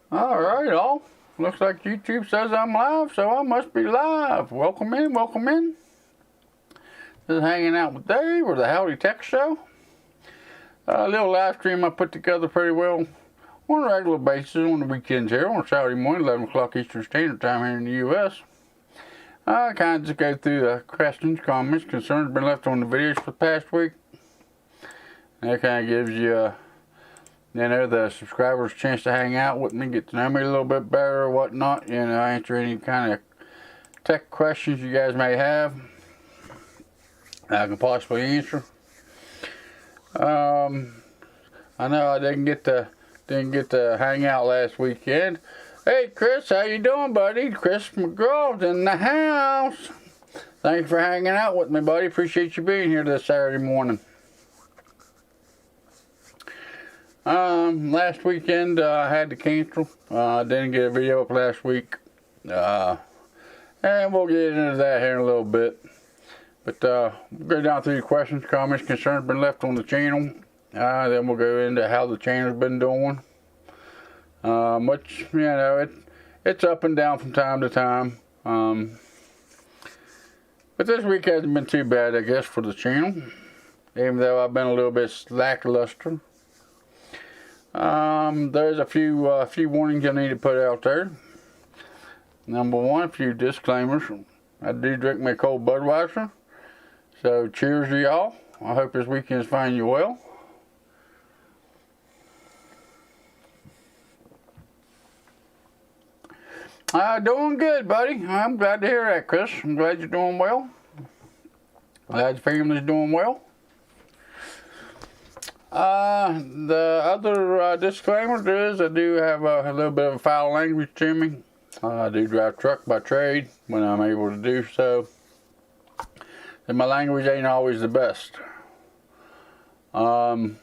Alright, all. Looks like YouTube says I'm live, so I must be live. Welcome in, welcome in. Just hanging out with Dave or the Howdy Tech Show. A little live stream I put together pretty well on a regular basis on the weekends here on Saturday morning, 11 o'clock Eastern Standard Time here in the U.S. I kind of just go through the questions, comments, concerns been left on the videos for the past week. That kind of gives you the subscribers a chance to hang out with me, get to know me a little bit better or whatnot, answer any kind of tech questions you guys may have I can possibly answer. I know I didn't get to hang out last weekend. Hey Chris, how you doing, buddy? Chris McGraw's in the house. Thanks for hanging out with me, buddy. Appreciate you being here this Saturday morning. Last weekend I had to cancel. I didn't get a video up last week. And we'll get into that here in a little bit. But we'll go down through the questions, comments, concerns been left on the channel. Then we'll go into how the channel's been doing. Which, it's up and down from time to time. But this week hasn't been too bad, I guess, for the channel. Even though I've been a little bit lackluster. There's a few warnings I need to put out there. Number one, a few disclaimers. I do drink my cold Budweiser. So cheers to y'all. I hope this weekend's finding you well. Doing good, buddy. I'm glad to hear that, Chris. I'm glad you're doing well. Glad your family's doing well. The other disclaimer is I do have a little bit of a foul language to me. I do drive truck by trade when I'm able to do so. And my language ain't always the best. So,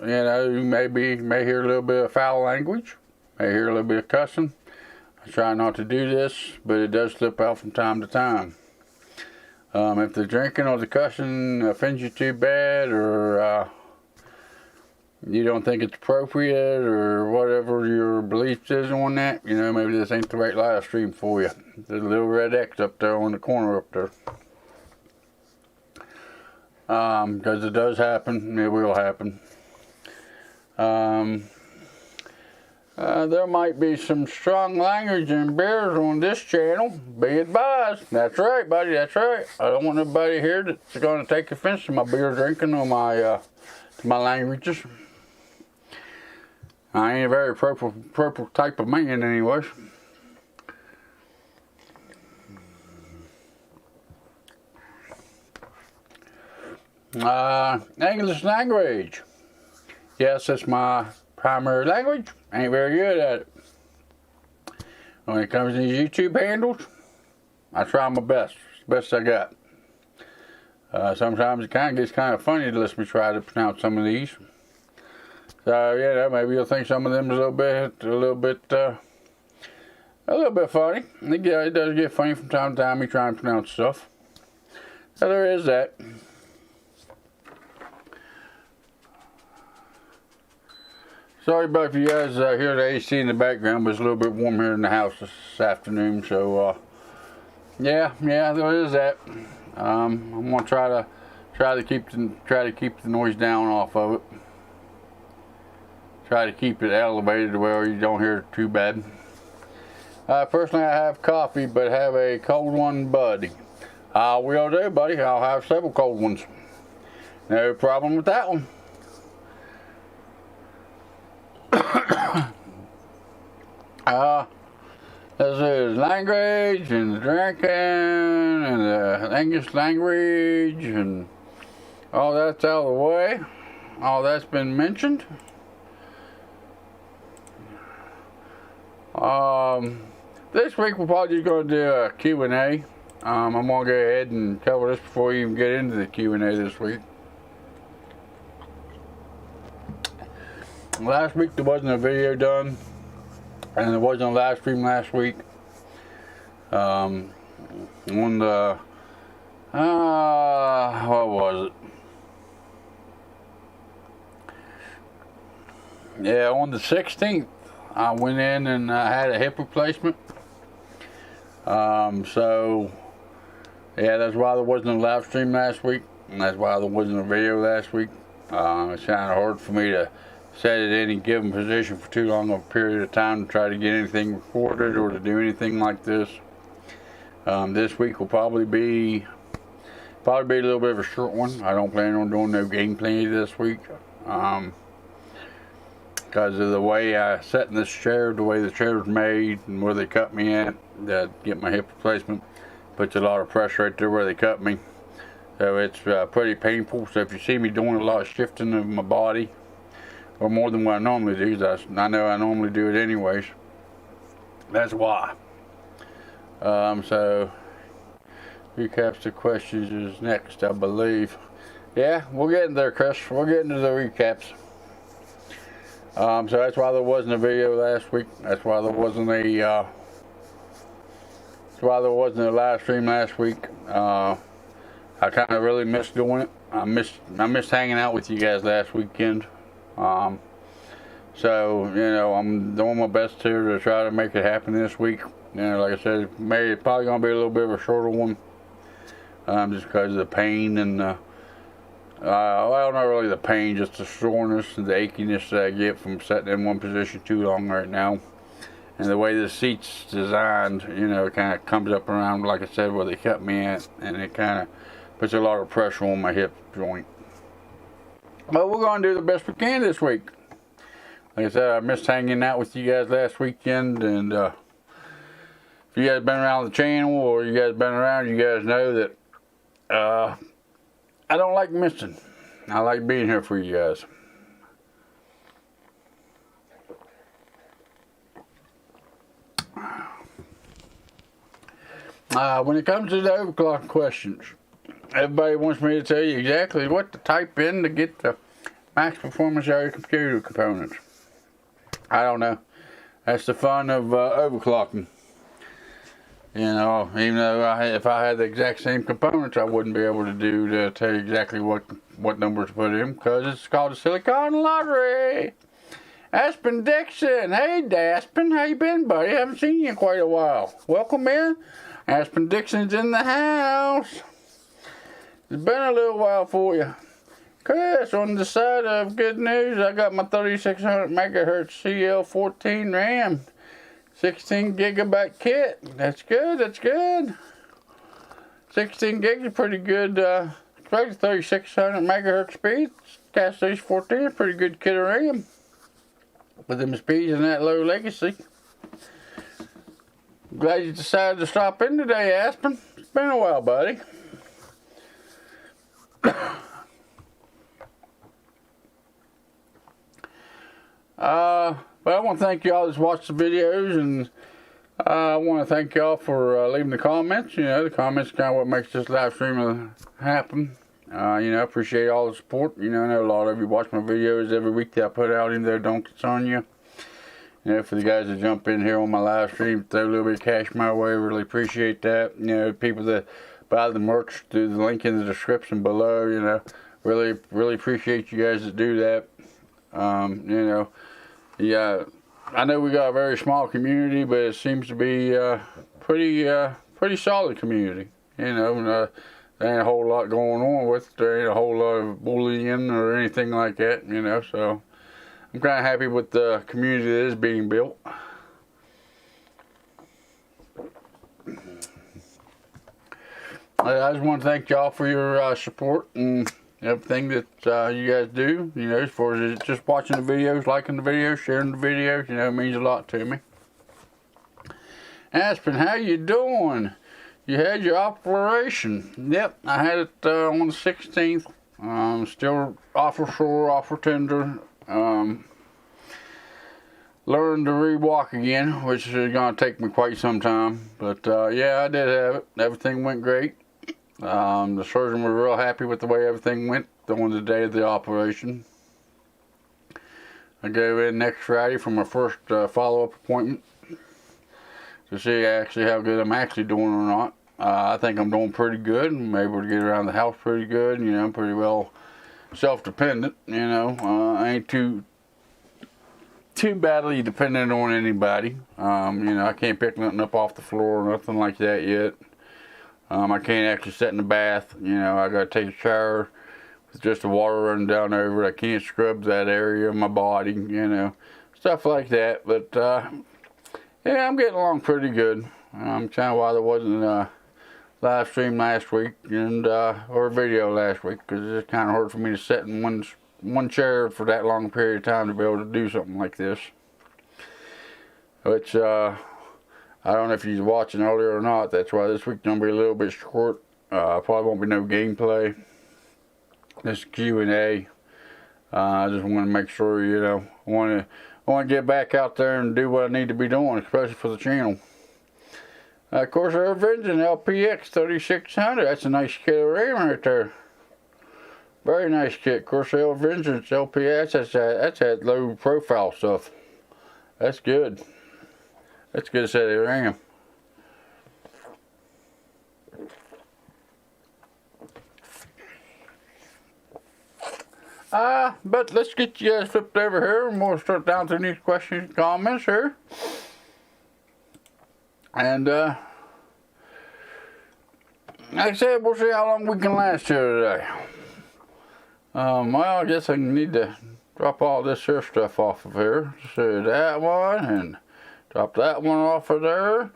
you may hear a little bit of foul language. May hear a little bit of cussing. I try not to do this, but it does slip out from time to time. If the drinking or the cussing offends you too bad, or you don't think it's appropriate, or whatever your beliefs is on that, maybe this ain't the right live stream for you. There's a little red X up there on the corner up there. Because it does happen, it will happen. There might be some strong language and beers on this channel. Be advised. That's right, buddy, that's right. I don't want nobody here that's going to take offense to my beer drinking or my languages. I ain't a very purple type of man anyways. English language. Yes, it's my primary language. Ain't very good at it. When it comes to these YouTube handles, I try my best. It's the best I got. Sometimes it gets kind of funny to listen to me try to pronounce some of these. So maybe you'll think some of them is a little bit funny. It does get funny from time to time. Me trying to pronounce stuff. So there is that. Sorry about if you guys hear the AC in the background, but it's a little bit warm here in the house this afternoon. So there is that. I'm gonna try to keep the noise down off of it. Try to keep it elevated to where you don't hear it too bad. Personally, I have coffee, but have a cold one, buddy. I will do, buddy. I'll have several cold ones. No problem with that one. This is language and the drinking and the English language and all that's out of the way. All that's been mentioned. This week we're probably just going to do a Q&A. I'm going to go ahead and cover this before we even get into the Q&A this week. Last week there wasn't a video done, and there wasn't a live stream last week. On the, what was it? Yeah, on the 16th, I went in and had a hip replacement. So yeah, that's why there wasn't a live stream last week, and that's why there wasn't a video last week. It's kind of hard for me to sit at any given position for too long of a period of time to try to get anything recorded or to do anything like this. This week will probably be a little bit of a short one. I don't plan on doing no gameplay this week. Because of the way I sat in this chair, the way the chair was made, and where they cut me at to get my hip replacement, puts a lot of pressure right there where they cut me. So it's pretty painful. So if you see me doing a lot of shifting of my body, or more than what I normally do, I know I normally do it anyways. That's why. So recaps to questions is next, I believe. Yeah, we'll get in there, Chris. We'll get into the recaps. So that's why there wasn't a video last week. That's why there wasn't a live stream last week. I kind of really missed doing it. I missed hanging out with you guys last weekend. So you know, I'm doing my best here to try to make it happen this week. You know, like I said, it's probably gonna be a little bit of a shorter one, just because of the pain and. Well, not really the pain, just the soreness and the achiness that I get from sitting in one position too long right now. And the way the seat's designed, you know, it kind of comes up around, like I said, where they cut me at, and it kind of puts a lot of pressure on my hip joint. But we're going to do the best we can this week. Like I said, I missed hanging out with you guys last weekend, and if you guys been around the channel, or you guys been around, you guys know that I don't like missing. I like being here for you guys. When it comes to the overclock questions, everybody wants me to tell you exactly what to type in to get the max performance out of your computer components. I don't know. That's the fun of overclocking. You know, even though if I had the exact same components, I wouldn't be able to tell you exactly what numbers to put in, because it's called the Silicon Lottery. Aspen Dixon, hey Aspen, how you been, buddy? Haven't seen you in quite a while. Welcome in. Aspen Dixon's in the house. It's been a little while for you. Chris, on the side of good news, I got my 3600 megahertz CL14 RAM. 16 gigabyte kit. That's good, that's good. 16 gigs is pretty good, especially 3600 megahertz speed. Cast Stage 14 is pretty good kit of RAM. With them speeds and that low latency. Glad you decided to stop in today, Aspen. It's been a while, buddy. But I want to thank y'all that's watched the videos, and I want to thank y'all for leaving the comments. You know, the comments are kind of what makes this live stream happen. You know, I appreciate all the support. You know, I know a lot of you watch my videos every week that I put out, even though it don't concern you. You know, for the guys that jump in here on my live stream, throw a little bit of cash my way, really appreciate that. You know, people that buy the merch through the link in the description below, you know, really appreciate you guys that do that. You know, yeah, I know we got a very small community, but it seems to be pretty solid community. You know, there ain't a whole lot going on with it. There ain't a whole lot of bullying or anything like that, you know, so I'm kind of happy with the community that is being built. I just want to thank y'all for your support and everything that you guys do, you know, as far as just watching the videos, liking the videos, sharing the videos, you know, it means a lot to me. Aspen, how you doing? You had your operation. Yep, I had it on the 16th. Still offer sore, offer tender. Learned to re-walk again, which is going to take me quite some time. But yeah, I did have it. Everything went great. The surgeon was real happy with the way everything went on the day of the operation. I go in next Friday for my first follow-up appointment to see actually how good I'm actually doing or not. I think I'm doing pretty good. I'm able to get around the house pretty good. You know, I'm pretty well self-dependent. You know, I ain't too too badly dependent on anybody. You know, I can't pick nothing up off the floor or nothing like that yet. I can't actually sit in the bath. You know, I gotta take a shower with just the water running down over it. I can't scrub that area of my body, you know, stuff like that. But yeah, I'm getting along pretty good. I'm kind of why there wasn't a live stream last week and or a video last week, because it's kind of hard for me to sit in one chair for that long period of time to be able to do something like this. Which I don't know if you're watching earlier or not. That's why this week's gonna be a little bit short. Probably won't be no gameplay. This Q&A. I just want to make sure, you know, I want to get back out there and do what I need to be doing, especially for the channel. Corsair Vengeance LPX 3600. That's a nice kit of RAM right there. Very nice kit. Corsair Vengeance LPX. That's that low profile stuff. That's good. That's a good set of RAM. But let's get you guys flipped over here and we'll start down through these questions and comments here. And like I said, we'll see how long we can last here today. Well, I guess I need to drop all this here stuff off of here. So that one, and drop that one off of there.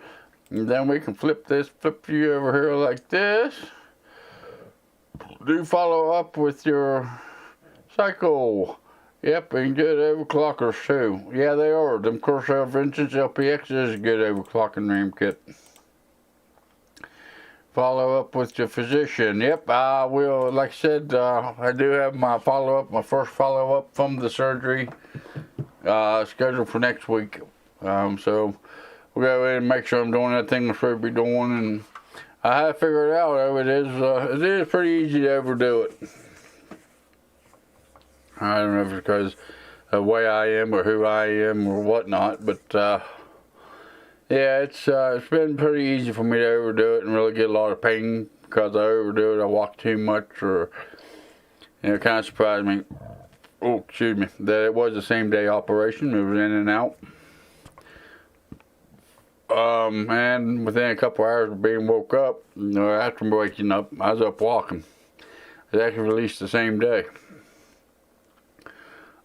And then we can flip you over here like this. Do follow up with your cycle. Yep, and good overclockers too. Yeah, they are. Them Corsair Vengeance LPX is a good overclocking RAM kit. Follow up with your physician. Yep, I will. Like I said, I do have my follow-up, my first follow-up from the surgery scheduled for next week. So we'll go in and make sure I'm doing that thing I'm supposed to be doing. And I have figured it out, though. It is pretty easy to overdo it. I don't know if it's because of the way I am or who I am or whatnot, but yeah, it's been pretty easy for me to overdo it and really get a lot of pain because I overdo it. I walk too much, or you know, it kind of surprised me. Oh, excuse me, that it was the same day operation. It was in and out. And within a couple hours of being woke up, you know, after waking up, I was up walking. It was actually released the same day.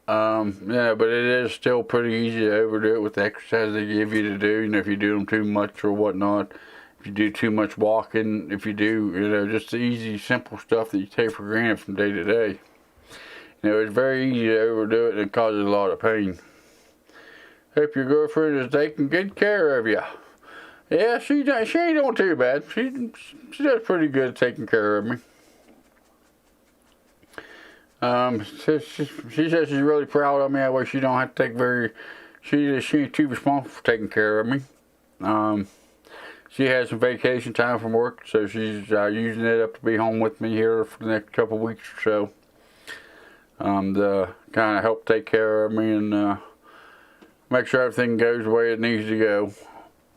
Yeah, but it is still pretty easy to overdo it with the exercise they give you to do. You know, if you do them too much or whatnot, if you do too much walking, if you do, you know, just the easy, simple stuff that you take for granted from day to day. You know, it's very easy to overdo it and it causes a lot of pain. Hope your girlfriend is taking good care of you. Yeah, she ain't doing too bad. She does pretty good at taking care of me. She says she's really proud of me. That way she don't have to take she ain't too responsible for taking care of me. She has some vacation time from work, so she's using it up to be home with me here for the next couple of weeks or so. To kind of help take care of me and make sure everything goes the way it needs to go.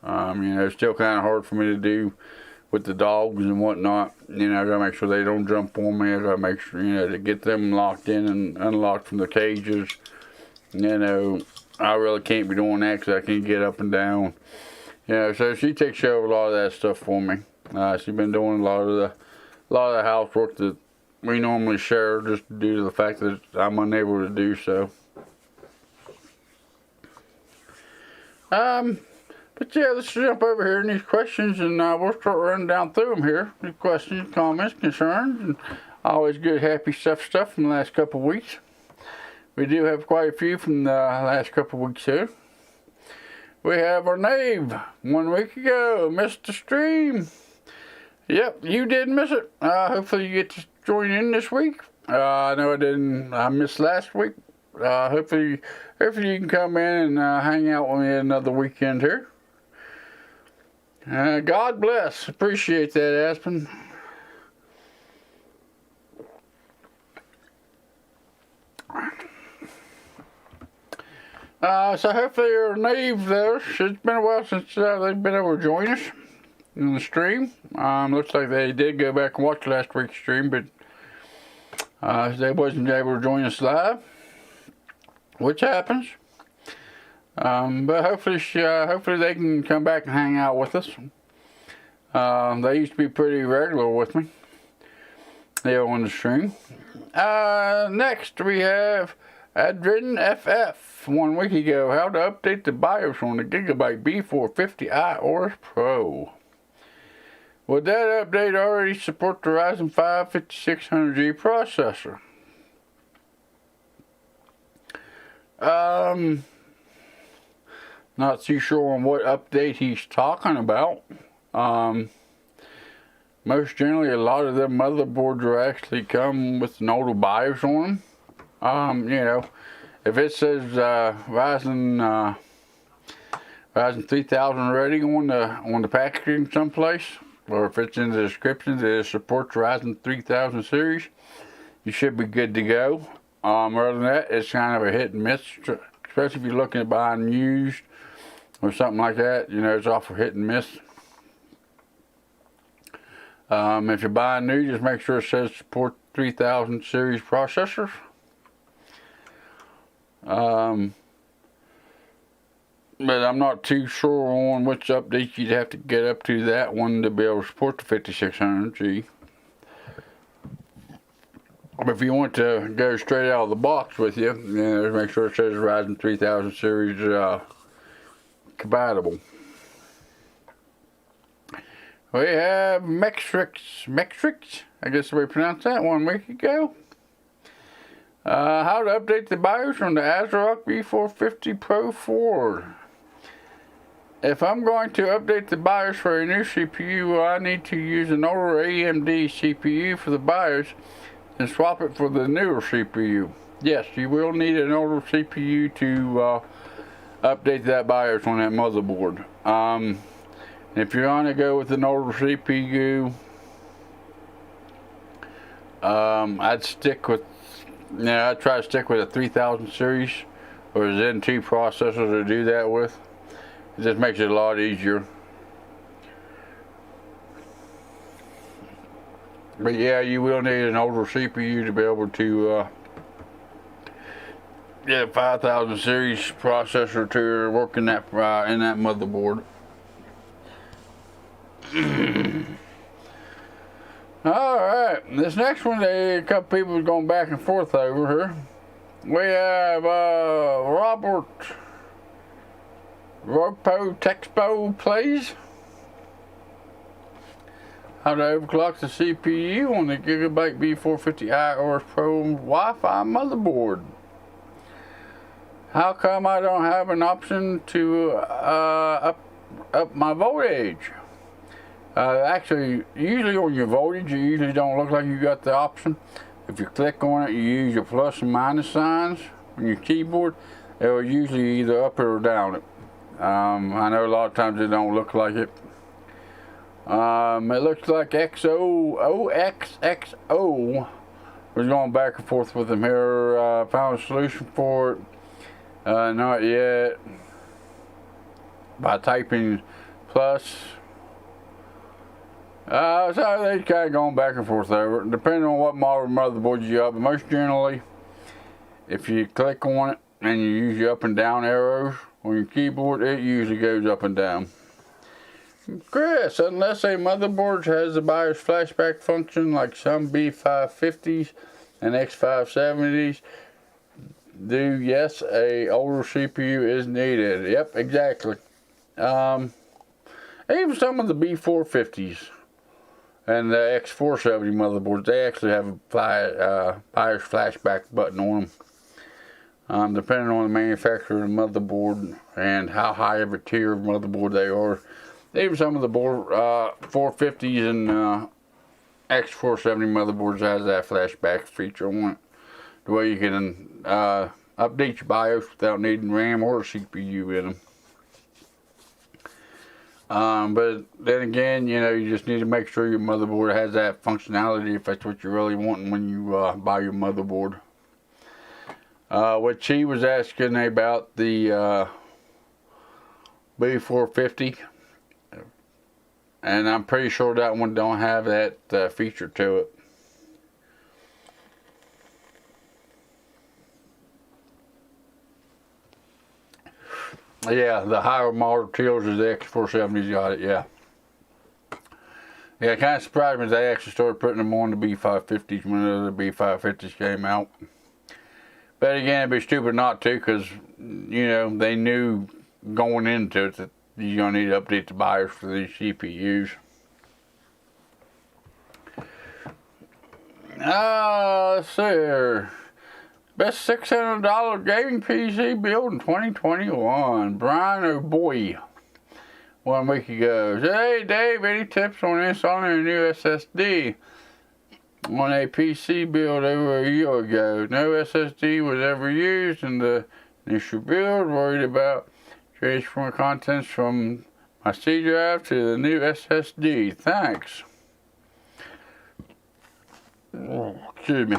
You know, it's still kind of hard for me to do with the dogs and whatnot. You know, I gotta make sure they don't jump on me. I gotta make sure, you know, to get them locked in and unlocked from the cages. You know, I really can't be doing that because I can't get up and down. You know, so she takes care of a lot of that stuff for me. She's been doing a lot of the housework that we normally share, just due to the fact that I'm unable to do so. But yeah, let's jump over here in these questions and we'll start running down through them here. These questions, comments, concerns, and always good happy stuff from the last couple of weeks. We do have quite a few from the last couple of weeks here. We have our Nave 1 week ago, missed the stream. Yep, you did miss it. Hopefully you get to join in this week. I know I missed last week. Hopefully you can come in and hang out with me another weekend here. God bless. Appreciate that, Aspen. So hopefully your Nave there. It's been a while since they've been able to join us in the stream. Looks like they did go back and watch last week's stream, but they wasn't able to join us live, which happens. But hopefully they can come back and hang out with us. They used to be pretty regular with me. They're on the stream. Next we have Adrin FF 1 week ago. How to update the BIOS on the Gigabyte B450i ORS Pro. Would that update already support the Ryzen 5 5600G processor? Not too sure on what update he's talking about. Most generally, a lot of them motherboards will actually come with an older BIOS on them. You know, if it says Ryzen 3000 ready on the packaging someplace, or if it's in the description that it supports Ryzen 3000 series, you should be good to go. Other than that, it's kind of a hit and miss, especially if you're looking at buying used or something like that. You know, it's awful hit and miss. If you're buying new, just make sure it says support 3000 series processors. But I'm not too sure on which updates you'd have to get up to that one to be able to support the 5600G. But if you want to go straight out of the box with you, know, make sure it says Ryzen 3000 series compatible. We have Metrix, I guess we pronounced that 1 week ago. How to update the BIOS on the Asrock B450 Pro 4. If I'm going to update the BIOS for a new CPU, I need to use an older AMD CPU for the BIOS and swap it for the newer CPU. Yes, you will need an older CPU to update that BIOS on that motherboard. If you're going to go with an older CPU, I'd try to stick with a 3000 series or a Zen 2 processor to do that with. It just makes it a lot easier. But yeah, you will need an older CPU to be able to get a 5000 series processor to work in that motherboard. Alright, this next one, a couple people are going back and forth over here. We have Robert Rogpo Texpo plays. How to overclock the CPU on the Gigabyte B450i ORS Pro Wi-Fi motherboard. How come I don't have an option to up my voltage? Actually, usually on your voltage, you usually don't look like you got the option. If you click on it, you use your plus and minus signs on your keyboard. It will usually either up it or down it. I know a lot of times it don't look like it. It looks like OXXO was going back and forth with them here. Found a solution for it. Not yet. By typing plus. So they kind of going back and forth over it, depending on what model motherboard you have. But most generally, if you click on it and you use your up and down arrows on your keyboard, it usually goes up and down. Chris, unless a motherboard has a BIOS flashback function like some B550s and X570s do, yes, a older CPU is needed. Yep, exactly. Even some of the B450s and the X470 motherboards, they actually have a BIOS flashback button on them. Depending on the manufacturer of the motherboard and how high of a tier of motherboard they are. Even some of the 450s and X470 motherboards has that flashback feature on it. The way you can update your BIOS without needing RAM or CPU in them. But then again, you know, you just need to make sure your motherboard has that functionality if that's what you're really wanting when you buy your motherboard. What she was asking about the B450, and I'm pretty sure that one don't have that feature to it. Yeah, the higher model tiers is the X470's got it, yeah. Yeah, it kind of surprised me they actually started putting them on the B550s when the other B550s came out. But again, it'd be stupid not to, because, you know, they knew going into it that you're going to need to update the BIOS for these CPUs. Let's see here. Best $600 gaming PC build in 2021. Brian O'Boy. 1 week ago. Hey Dave, any tips on installing a new SSD on a PC build over a year ago? No SSD was ever used in the initial build. Worried about transferring contents from my C drive to the new SSD. Thanks. Excuse me.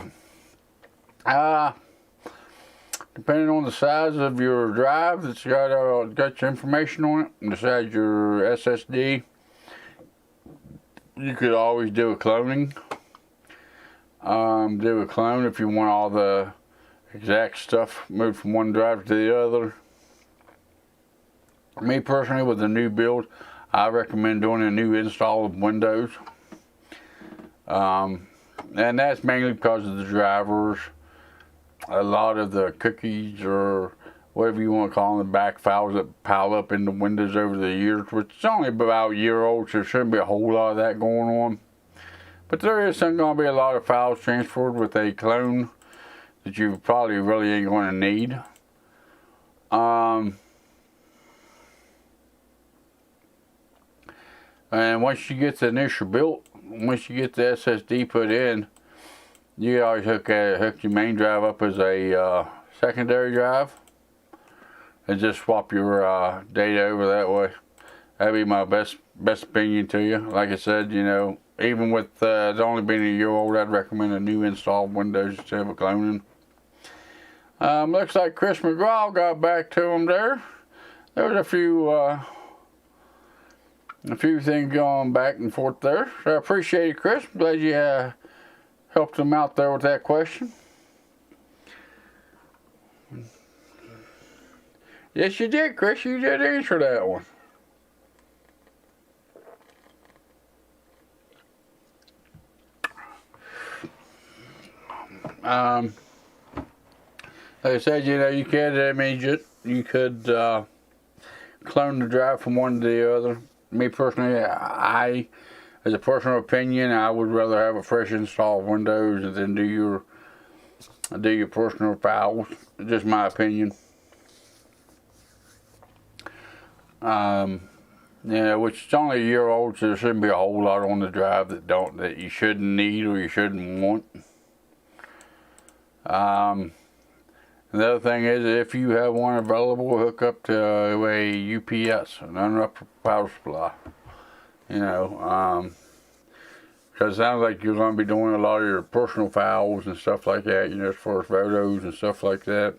Depending on the size of your drive that's got your information on it, and besides your SSD, you could always do a cloning. Do a clone if you want all the exact stuff moved from one drive to the other. Me personally, with a new build, I recommend doing a new install of Windows. And that's mainly because of the drivers. A lot of the cookies, or whatever you want to call them, the back files that pile up into Windows over the years, which is only about a year old, so there shouldn't be a whole lot of that going on. But there is going to be a lot of files transferred with a clone that you probably really ain't going to need. And once you get the initial built, once you get the SSD put in, you always hook your main drive up as a secondary drive, and just swap your data over that way. That'd be my best opinion to you. Like I said, you know, even with it only being a year old, I'd recommend a new install of Windows instead of a cloning. Looks like Chris McGraw got back to him there. There was a few things going back and forth there. So I appreciate it, Chris. I'm glad you helped him out there with that question. Yes, you did, Chris. You did answer that one. Like I said, you know, you could clone the drive from one to the other. Me personally, as a personal opinion, I would rather have a fresh install of Windows and then do your personal files. Just my opinion. Yeah, which is only a year old, so there shouldn't be a whole lot on the drive that you shouldn't need or you shouldn't want. The other thing is, if you have one available, hook up to a UPS, an uninterruptible power supply. You know, because it sounds like you're going to be doing a lot of your personal files and stuff like that, you know, as far as photos and stuff like that.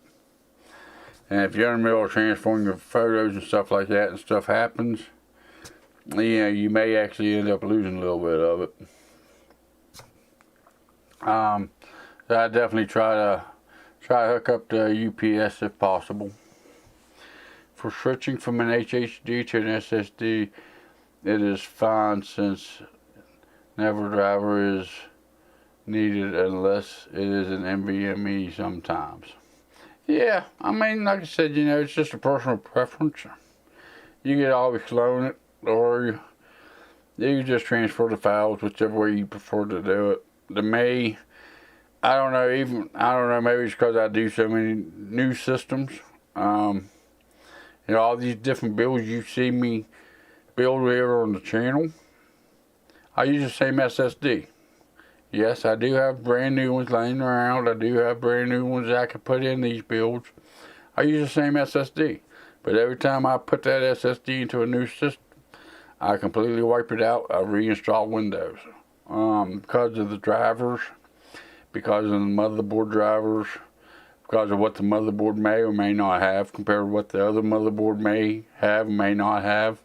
And if you're in the middle of transferring your photos and stuff like that, and stuff happens, you know, you may actually end up losing a little bit of it. So I definitely try to hook up to UPS if possible. For switching from an HDD to an SSD, it is fine since never driver is needed unless it is an NVMe sometimes. Yeah, I mean, like I said, you know, it's just a personal preference. You can always clone it, or you just transfer the files whichever way you prefer to do it. To me, I don't know, maybe it's because I do so many new systems. You know, all these different builds you see me build here on the channel, I use the same SSD. Yes, I do have brand new ones laying around. I do have brand new ones that I can put in these builds. I use the same SSD. But every time I put that SSD into a new system, I completely wipe it out. I reinstall Windows. Because of the drivers, because of the motherboard drivers, because of what the motherboard may or may not have compared to what the other motherboard may have or may not have.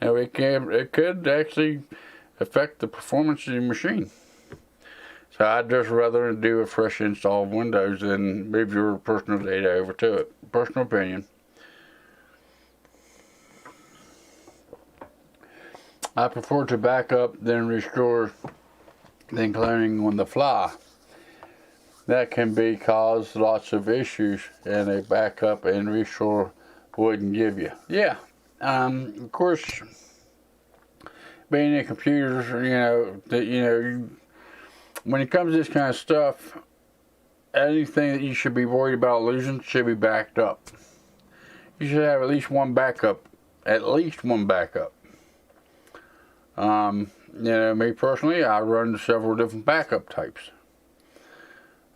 You know, it could actually affect the performance of your machine. So I'd just rather do a fresh install of Windows than move your personal data over to it. Personal opinion. I prefer to back up than restore than cloning on the fly. That can cause lots of issues, and a backup and restore wouldn't give you. Yeah, of course, being in computers, when it comes to this kind of stuff, anything that you should be worried about losing should be backed up. You should have at least one backup. At least one backup. Me personally, I run several different backup types.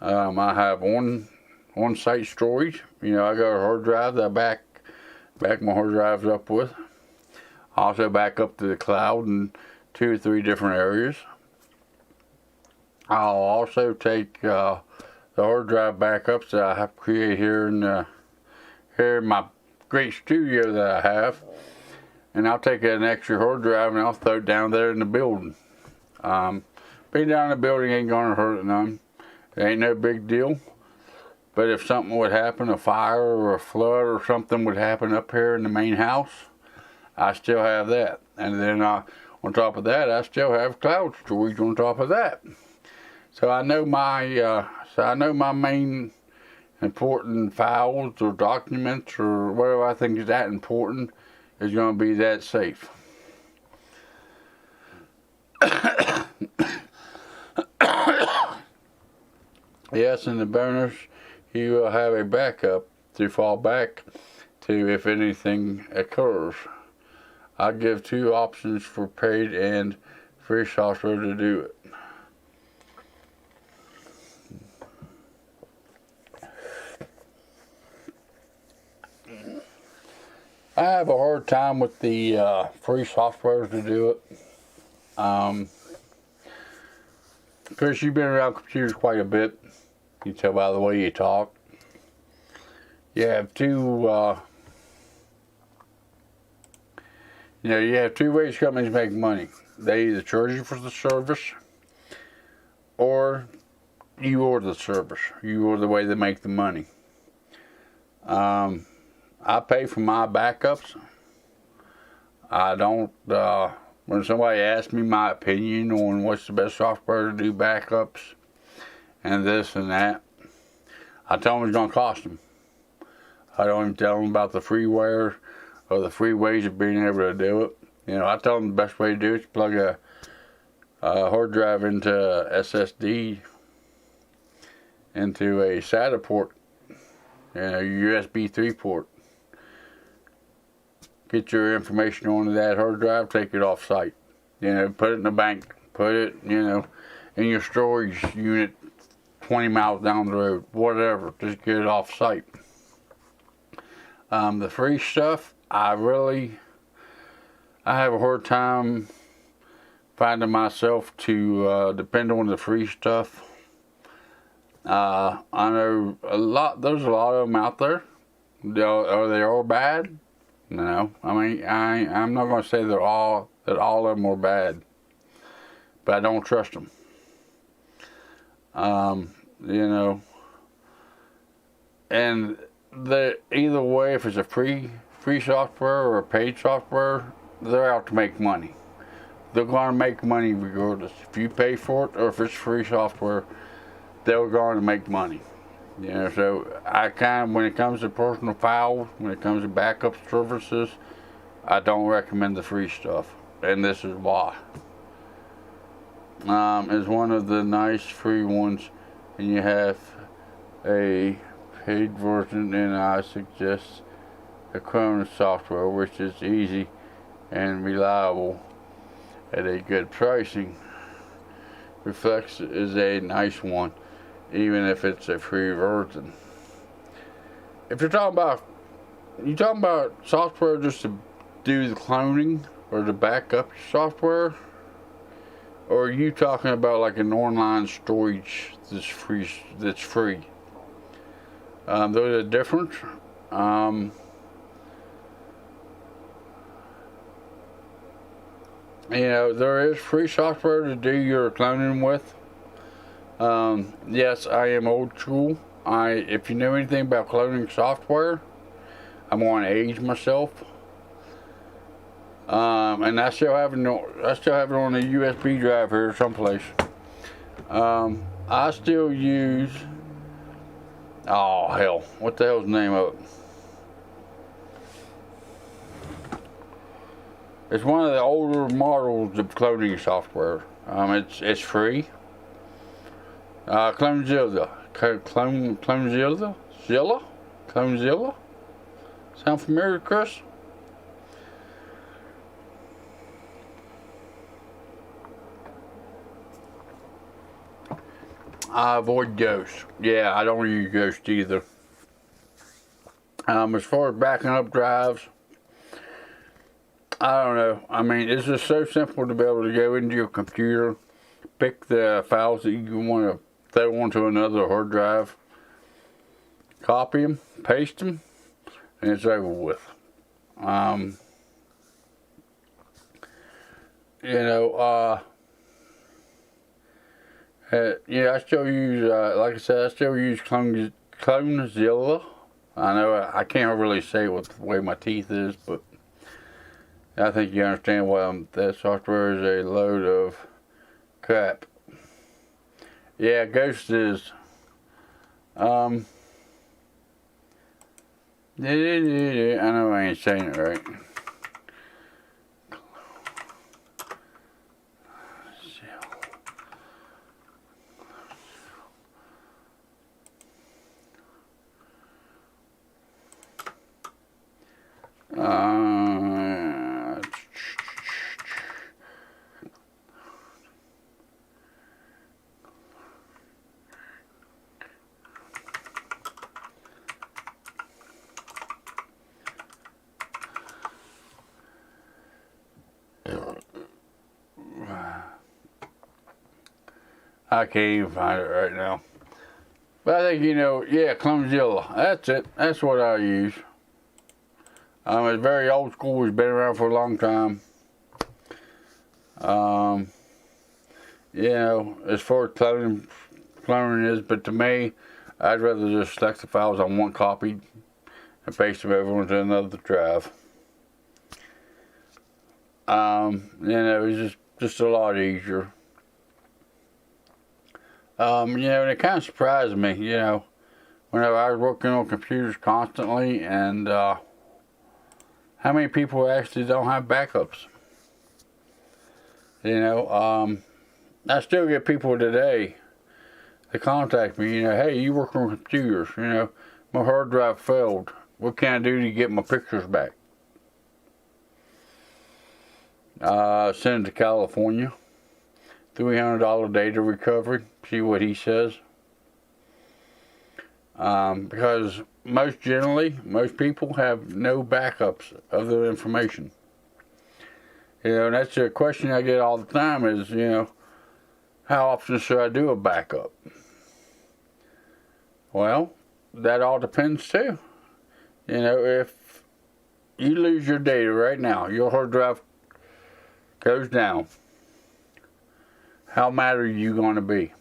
I have on-site storage. I got a hard drive that I back my hard drives up with. I also back up to the cloud in 2 or 3 different areas. I'll also take the hard drive backups that I have created here in my great studio that I have, and I'll take an extra hard drive and I'll throw it down there in the building. Being down in the building ain't gonna hurt it none. It ain't no big deal. But if something would happen, a fire or a flood or something would happen up here in the main house, I still have that. And then on top of that, I still have cloud storage on top of that. So I know my main important files or documents or whatever I think is that important is going to be that safe. Yes, in the bonus, you will have a backup to fall back to if anything occurs. I give 2 options for paid and free software to do it. I have a hard time with the free software to do it. Because you've been around computers quite a bit. You can tell by the way you talk. You have two ways companies make money. They either charge you for the service, or you order the service. You order the way they make the money. I pay for my backups. I don't, when somebody asks me my opinion on what's the best software to do backups and this and that, I tell them it's going to cost them. I don't even tell them about the freeware or the free ways of being able to do it. I tell them the best way to do it is plug a hard drive into SSD into a SATA port and a USB 3 port. Get your information onto that hard drive, take it off site. Put it in the bank, put it, in your storage unit 20 miles down the road, whatever, just get it off site. The free stuff, I have a hard time finding myself to depend on the free stuff. I know there's a lot of them out there. Are they all bad? No. I'm not going to say that all of them are bad, but I don't trust them. And either way, if it's a free software or a paid software, they're out to make money. They're going to make money regardless. If you pay for it or if it's free software, they're going to make money. So when it comes to personal files, when it comes to backup services, I don't recommend the free stuff, and this is why. It's one of the nice free ones, and you have a paid version, and I suggest the Chrome software, which is easy and reliable at a good pricing. Reflex is a nice one, even if it's a free version. If you're talking about software just to do the cloning or to back up your software, or are you talking about like an online storage that's free? Those are different. There is free software to do your cloning with. Yes, I am old school. If you know anything about cloning software, I'm going to age myself. And I still have it on a USB drive here someplace. I still use, oh hell, what the hell's the name of it? It's one of the older models of cloning software. It's free. Clonezilla. Clonezilla? Sound familiar, Chris? I avoid Ghost. Yeah, I don't use Ghost either. As far as backing up drives, I don't know. I mean, it's just so simple to be able to go into your computer, pick the files that you want to throw onto another hard drive, copy them, paste them, and it's over with. Yeah, I still use, like I said, I still use Clonezilla. I know I can't really say it with the way my teeth is, but I think you understand why that software is a load of crap. Yeah, Ghost is. I know I ain't saying it right. I can't even find it right now. But I think, yeah, Clonezilla. That's it. That's what I use. It's very old school. It's been around for a long time. As far as cloning is, but to me, I'd rather just select the files I want copied and paste them over onto another drive. It's just a lot easier. And it kind of surprised me, whenever I was working on computers constantly, and how many people actually don't have backups. I still get people today that contact me, hey, you work on computers, my hard drive failed. What can I do to get my pictures back? Send it to California. $300 data recovery. See what he says. Because most people have no backups of their information. And that's a question I get all the time is, how often should I do a backup? Well, that all depends too. If you lose your data right now, your hard drive goes down, how mad are you going to be?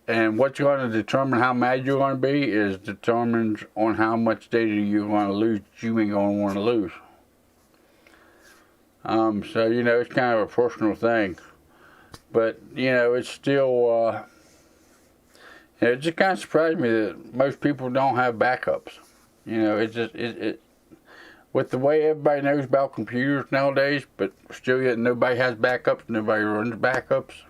And what's going to determine how mad you're going to be is determined on how much data you're going to lose that you ain't going to want to lose. So, it's kind of a personal thing. But, it's still, it just kind of surprised me that most people don't have backups. With the way everybody knows about computers nowadays, but still yet nobody has backups, nobody runs backups.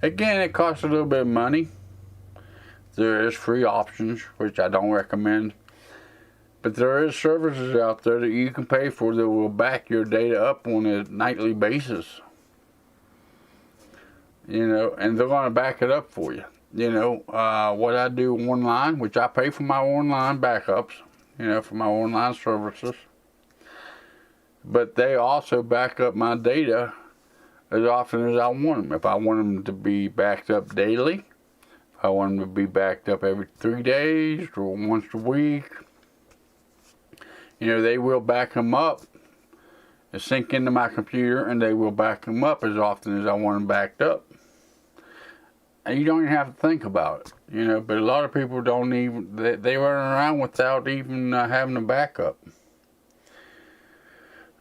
Again, it costs a little bit of money. There is free options, which I don't recommend. But there is services out there that you can pay for that will back your data up on a nightly basis. And they're going to back it up for you. What I do online, which I pay for my online backups, for my online services. But they also back up my data as often as I want them. If I want them to be backed up daily, if I want them to be backed up every 3 days or once a week, they will back them up and sync into my computer, and they will back them up as often as I want them backed up. and you don't even have to think about it, you know. But a lot of people don't even, they run around without even having a backup.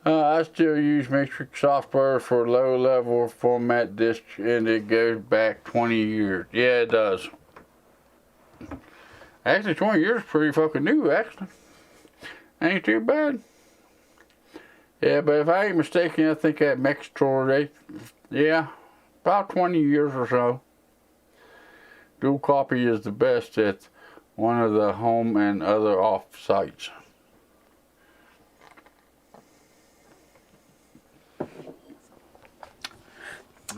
I still use Matrix software for low-level format disk, and it goes back 20 years. Yeah, it does. Actually, 20 years is pretty fucking new, actually. Ain't too bad. Yeah, but if I ain't mistaken, I think that Mextor, yeah, about 20 years or so. Dual copy is the best at one of the home and other off sites.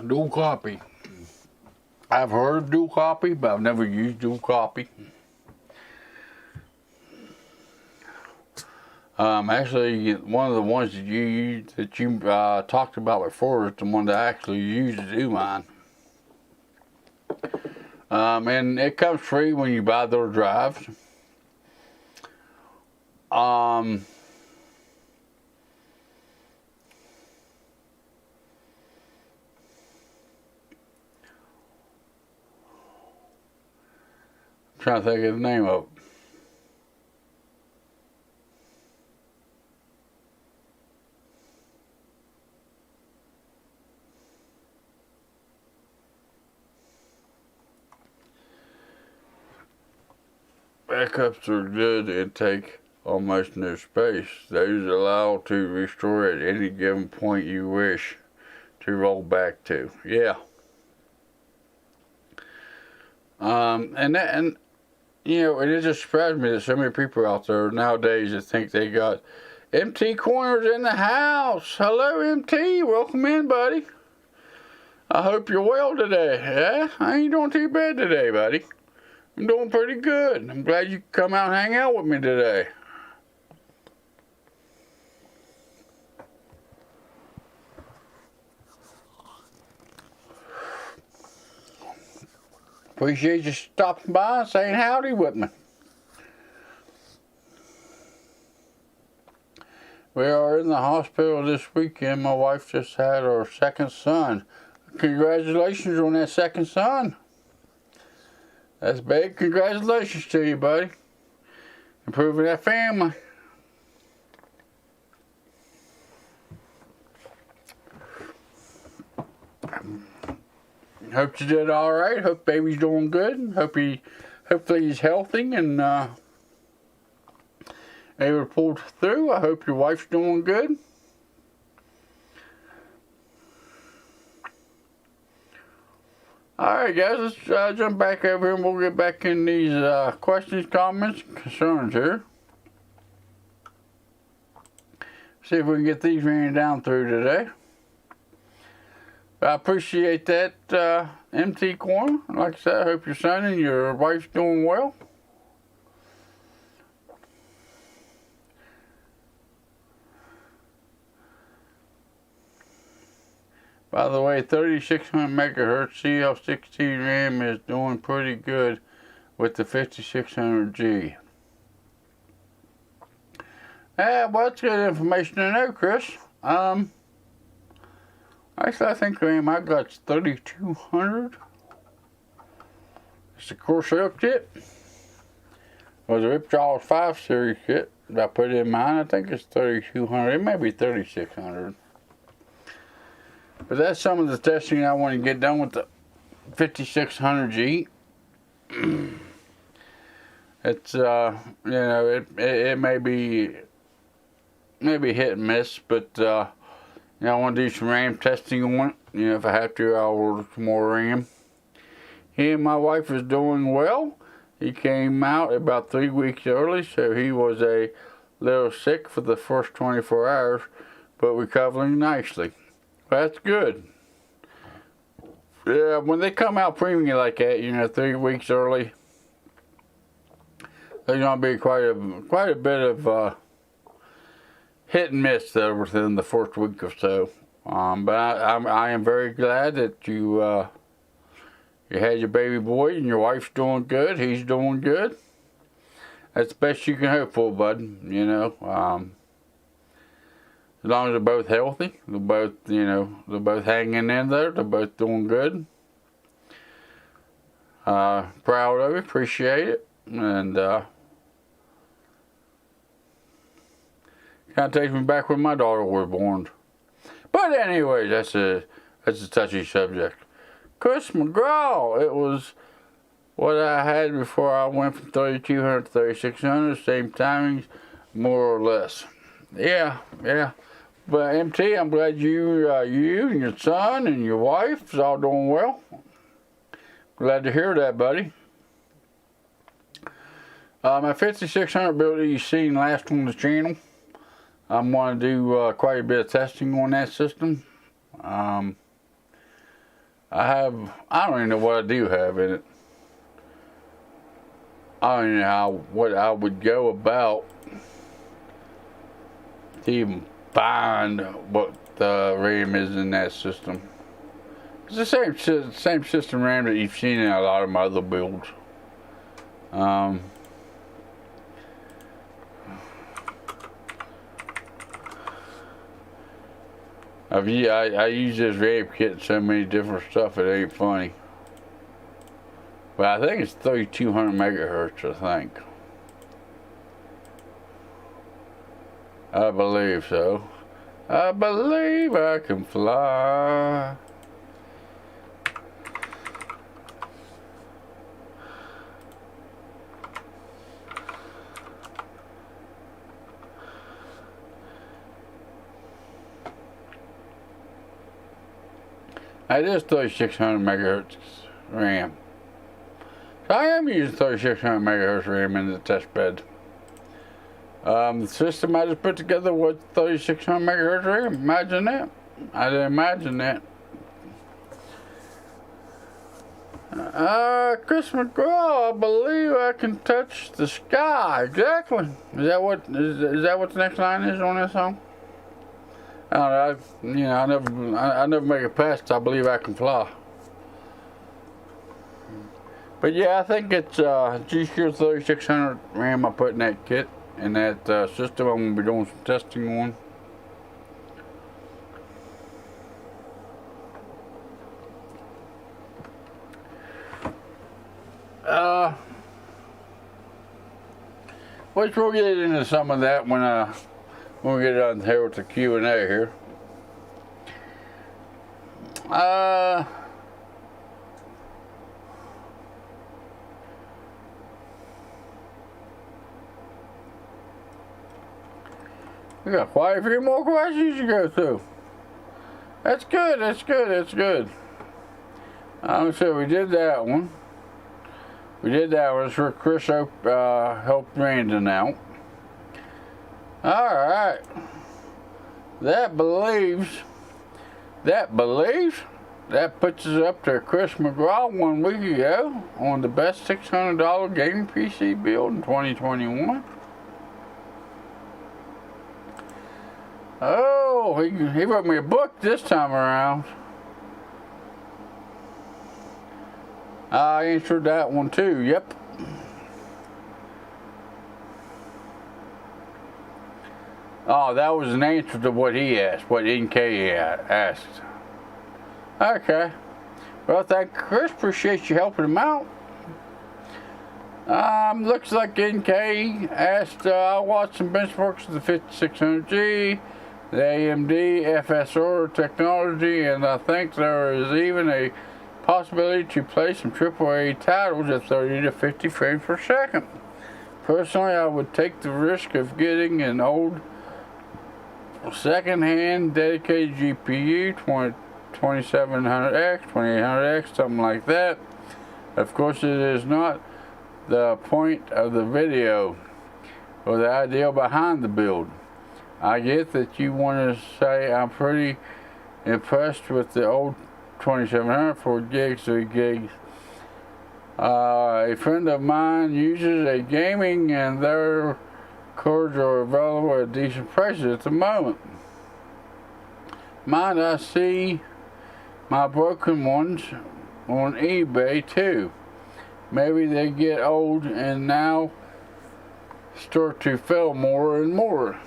Dual copy. I've heard of dual copy, but I've never used dual copy. Actually, one of the ones that you talked about before is the one that I actually use to do mine. And it comes free when you buy their drives. Trying to think of the name of it. Backups are good and take almost no space. Those allow to restore at any given point you wish to roll back to. Yeah. And you know, and it just surprised me that so many people out there nowadays that think they got MT Corners in the house. Hello, MT. Welcome in, buddy. I hope you're well today. Yeah, I ain't doing too bad today, buddy. I'm doing pretty good. I'm glad you could come out and hang out with me today. Appreciate you stopping by and saying howdy with me. We are in the hospital this weekend. My wife just had her second son. Congratulations on that second son. That's big. Congratulations to you, buddy. Improving that family. Hope you did all right. Hope baby's doing good. Hopefully he's healthy and able to pull through. I hope your wife's doing good. Alright guys, let's jump back over here and we'll get back in these questions, comments, concerns here. See if we can get these ran down through today. I appreciate that, MT Corner. Like I said, I hope your son and your wife's doing well. By the way, 3600 megahertz CL16 RAM is doing pretty good with the 5600G. Well, that's good information to know, Chris. Actually, I think the RAM I got is 3200. It's the Corsair kit. It was a Ripjaws 5 series kit. I put it in mine. I think it's 3200. It may be 3600. But that's some of the testing I want to get done with the 5600G. It's you know, it may be hit and miss, but you know, I want to do some RAM testing on it. You know, if I have to, I'll order some more RAM. He and my wife is doing well. He came out about 3 weeks early, so he was a little sick for the first 24 hours, but recovering nicely. That's good. Yeah, when they come out premium like that, you know, 3 weeks early, there's gonna be quite a bit of hit and miss there within the first week or so. But I am very glad that you had your baby boy and your wife's doing good. He's doing good. That's the best you can hope for, bud. You know. As long as they're both healthy, they're both hanging in there, they're both doing good. Proud of it, appreciate it, and kind of takes me back when my daughter was born. But anyways, that's a touchy subject. Chris McGraw, it was what I had before I went from 3200 to 3600, same timings, more or less. Yeah. But MT, I'm glad you and your son and your wife is all doing well. Glad to hear that, buddy. My 5600 build that you've seen last on the channel, I'm going to do quite a bit of testing on that system. I don't even know what I do have in it. I don't even know what I would go about to even find what the RAM is in that system. It's the same system RAM that you've seen in a lot of my other builds. I use this RAM kit in so many different stuff, it ain't funny. But I think it's 3200 megahertz, I think. I believe so. I believe I can fly. It is 3600 megahertz RAM. So I am using 3600 megahertz RAM in the test bed. The system I just put together was 3600 megahertz RAM. Imagine that. I didn't imagine that. Chris McGraw, I believe I can touch the sky. Exactly. Is that what the next line is on that song? I don't know. I never make it past. I believe I can fly. But yeah, I think it's G.SKILL 3600 RAM I put in that kit, in that system I'm going to be doing some testing on. Which we'll get into some of that when we get on here with the Q&A here. We got quite a few more questions to go through. That's good, that's good, that's good. So we did that one. It's for Chris helped Brandon out. Alright. That puts us up to Chris McGraw 1 week ago on the best $600 gaming PC build in 2021. Oh, he wrote me a book this time around. I answered that one too, yep. Oh, that was an answer to what he asked, what NK asked. Okay. Well, thank Chris, appreciate you helping him out. Looks like NK asked, I watched some benchmarks of the 5600G, the AMD FSR technology, and I think there is even a possibility to play some AAA titles at 30 to 50 frames per second. Personally, I would take the risk of getting an old second-hand dedicated GPU, 2700X, 2800X, something like that. Of course, it is not the point of the video or the idea behind the build. I get that you want to say I'm pretty impressed with the old 2700 4 gigs, 3 gigs. A friend of mine uses a gaming and their cards are available at decent prices at the moment. Might I see my broken ones on eBay too? Maybe they get old and now start to fail more and more.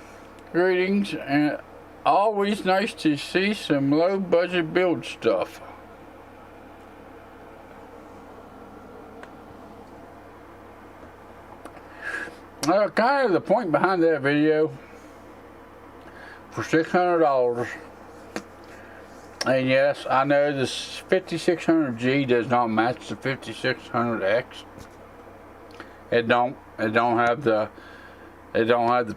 Greetings, and always nice to see some low budget build stuff. Kind of the point behind that video, for $600, and yes, I know this 5600G does not match the 5600X. It don't have the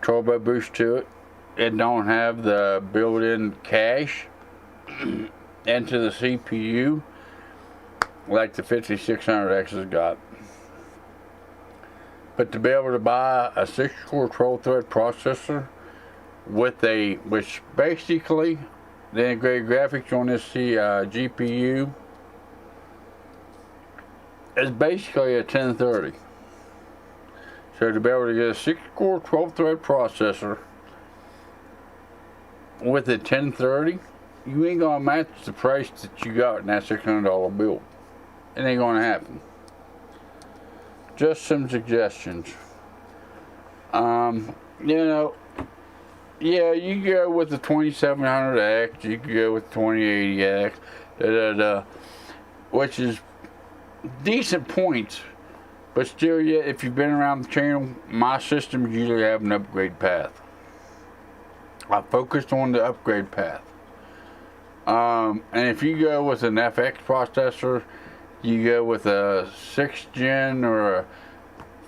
turbo boost to it. It don't have the built-in cache into the CPU like the 5600X has got. But to be able to buy a 6-core 12-thread processor which basically the integrated graphics on this GPU is basically a 1030. So to be able to get a 6-core 12-thread processor with a 1030, you ain't gonna match the price that you got in that $600 build. It ain't gonna happen. Just some suggestions. You know, yeah, you go with the 2700X, you can go with the 2080X, which is decent points, but still, yet, if you've been around the channel, my systems usually have an upgrade path. I focused on the upgrade path. And if you go with an FX processor, you go with a 6th gen or a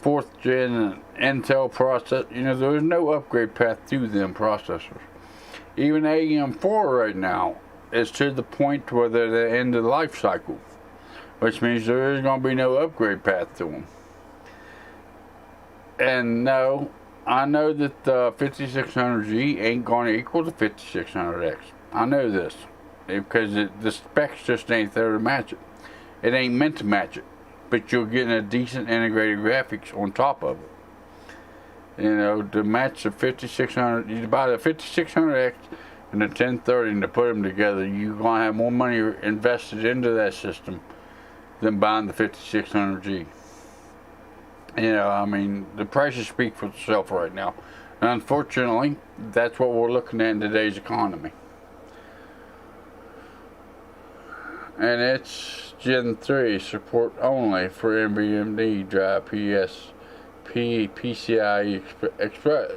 4th gen Intel processor, you know, there's no upgrade path to them processors. Even AM4 right now is to the point where they're at the end of the life cycle, which means there is going to be no upgrade path to them. And no, I know that the 5600G ain't going to equal the 5600X. I know this because the specs just ain't there to match it. It ain't meant to match it, but you're getting a decent integrated graphics on top of it. You know, to match the 5600, you buy the 5600X and the 1030 and to put them together, you're going to have more money invested into that system than buying the 5600G. You know, I mean, the prices speak for itself right now. And unfortunately, that's what we're looking at in today's economy. And it's Gen 3 support only for NVMe drive PCIe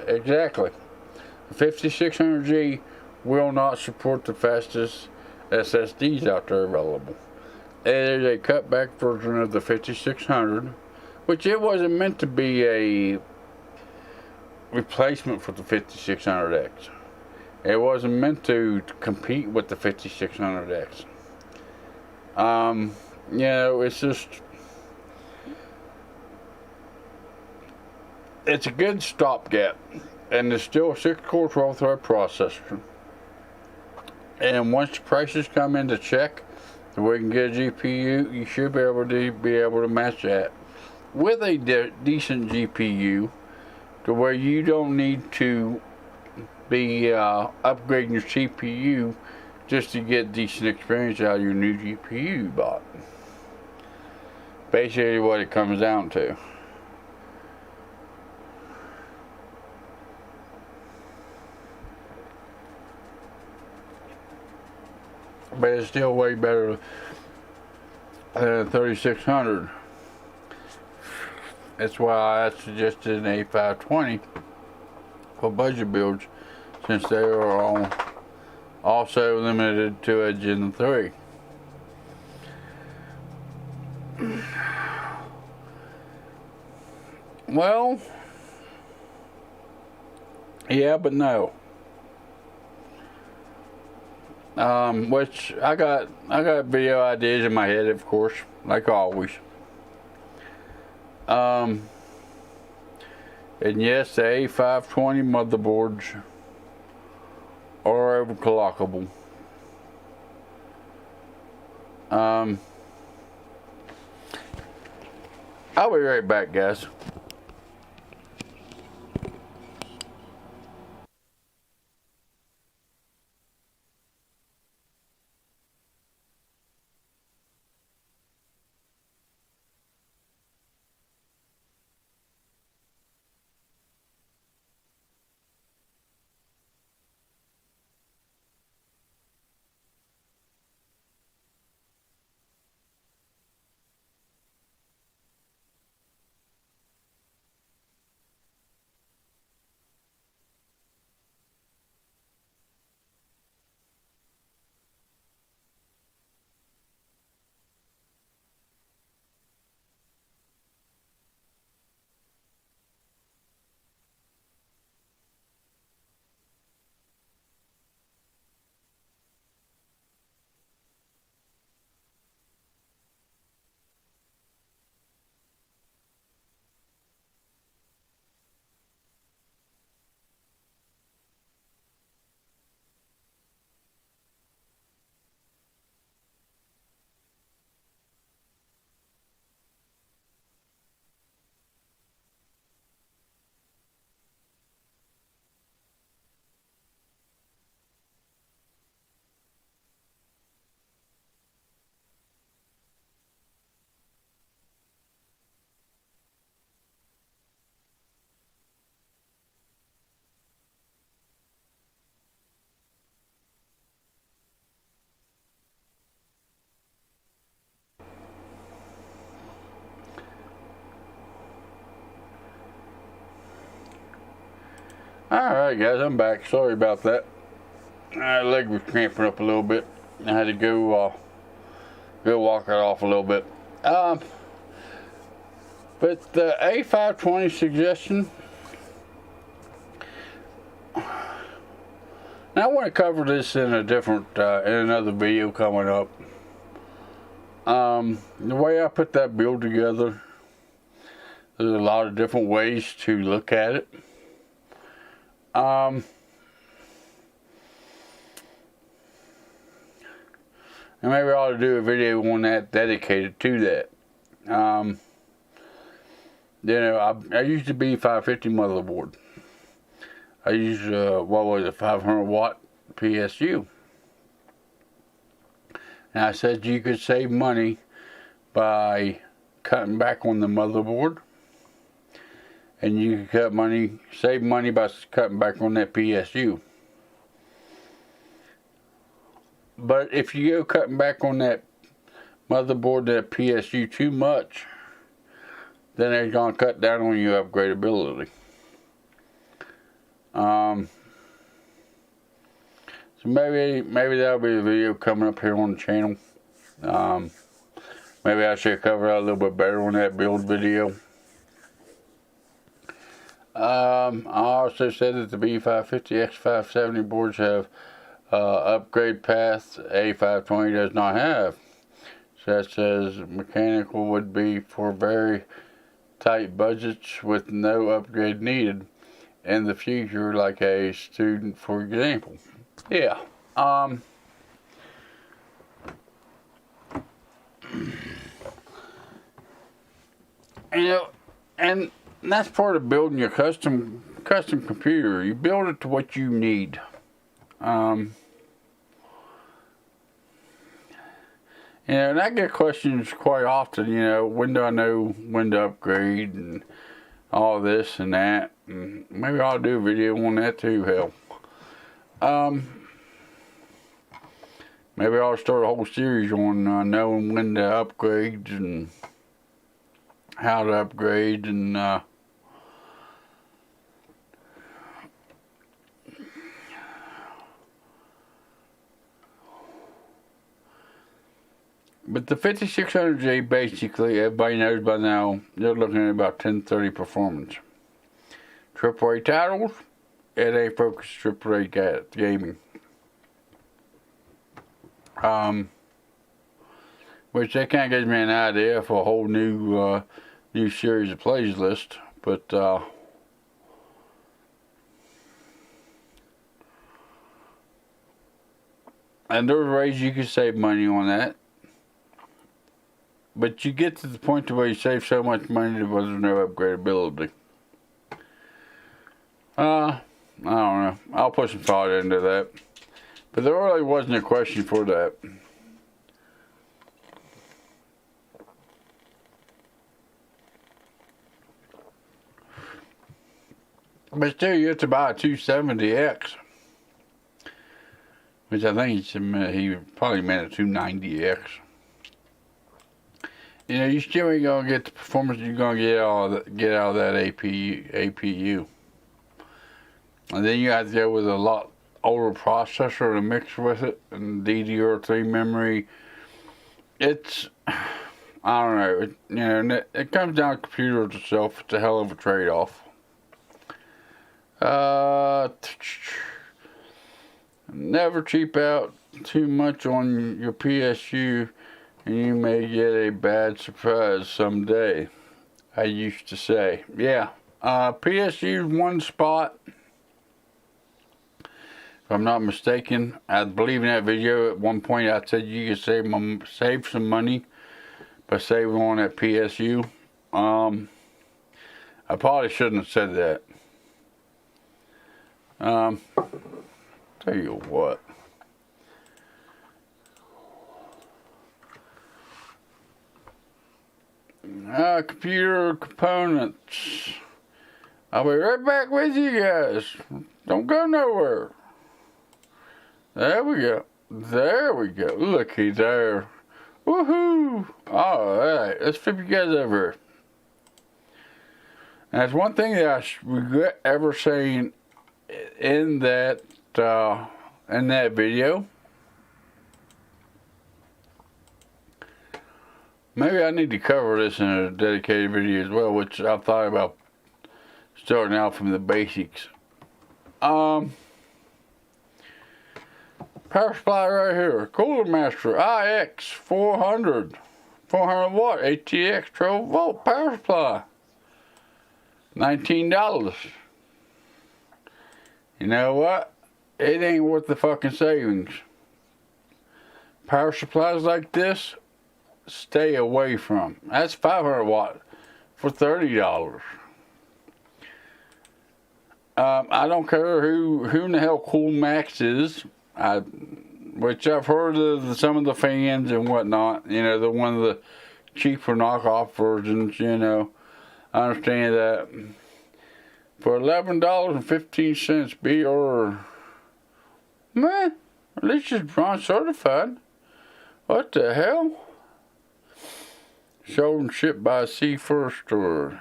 exactly. The 5600G will not support the fastest SSDs out there available. It is a cutback version of the 5600, which it wasn't meant to be a replacement for the 5600X. It wasn't meant to compete with the 5600X. You know, it's just, it's a good stopgap, and it's still a 6-core 12-thread processor. And once the prices come into check, so we can get a GPU, you should be able to match that with a decent GPU, to where you don't need to be upgrading your CPU just to get decent experience out of your new GPU you bought. Basically what it comes down to. But it's still way better than 3600. That's why I suggested an A520 for budget builds, since they are also limited to a Gen 3. Well, yeah, but no. Which I got video ideas in my head, of course, like always. And yes, the A520 motherboards are overclockable. I'll be right back, guys. Alright guys, I'm back. Sorry about that. My leg was cramping up a little bit. I had to go walk it off a little bit. But the A520 suggestion, now I want to cover this in a different, in another video coming up. The way I put that build together, there's a lot of different ways to look at it. And maybe I ought to do a video on that dedicated to that. You know, I used the B550 motherboard. I use, what was it, 500 watt PSU. And I said you could save money by cutting back on the motherboard. And you could save money by cutting back on that PSU. But if you go cutting back on that motherboard, that PSU too much, then they're going to cut down on your upgradability. So maybe that'll be a video coming up here on the channel. Maybe I should cover out a little bit better on that build video. I also said that the B550 X570 boards have upgrade paths A520 does not have, such as mechanical would be for very tight budgets with no upgrade needed in the future, like a student, for example. Yeah. You know, and that's part of building your custom computer. You build it to what you need. You know, and I get questions quite often, you know, when do I know when to upgrade and all this and that. And maybe I'll do a video on that too, hell. Maybe I'll start a whole series on knowing when to upgrade and how to upgrade and but the 5600J, basically, everybody knows by now, they're looking at about 1030 performance. AAA titles, it ain't focused AAA gaming. Which that kind of gives me an idea for a whole new series of playlist, but and there's ways you can save money on that. But you get to the point where you save so much money there was no upgradability. I don't know. I'll put some thought into that. But there really wasn't a question for that. But still, you have to buy a 270X. Which I think he probably meant a 290X. You know, you still ain't gonna get the performance you're gonna get out of that APU. And then you have to go with a lot older processor to mix with it, and DDR3 memory. It's, I don't know, you know, it comes down to the computer itself. It's a hell of a trade-off. Never cheap out too much on your PSU, and you may get a bad surprise someday, I used to say. Yeah, PSU one spot, if I'm not mistaken. I believe in that video at one point I said you could save some money by saving on that PSU. I probably shouldn't have said that. Tell you what. Computer components. I'll be right back with you guys. Don't go nowhere. There we go. There we go. Looky there. Woohoo! Alright, let's flip you guys over. And that's one thing that I regret ever saying in that video. Maybe I need to cover this in a dedicated video as well, which I've thought about starting out from the basics. Power supply right here, Cooler Master IX 400 watt ATX 12 volt power supply, $19. You know what? It ain't worth the fucking savings. Power supplies like this, stay away from. That's 500 watt for $30. I don't care who in the hell Cool Max is, which I've heard of some of the fans and whatnot. You know, the one of the cheaper knockoff versions. You know, I understand that. For $11.15, be or man, at least it's bronze certified. What the hell? Sold and shipped by C First or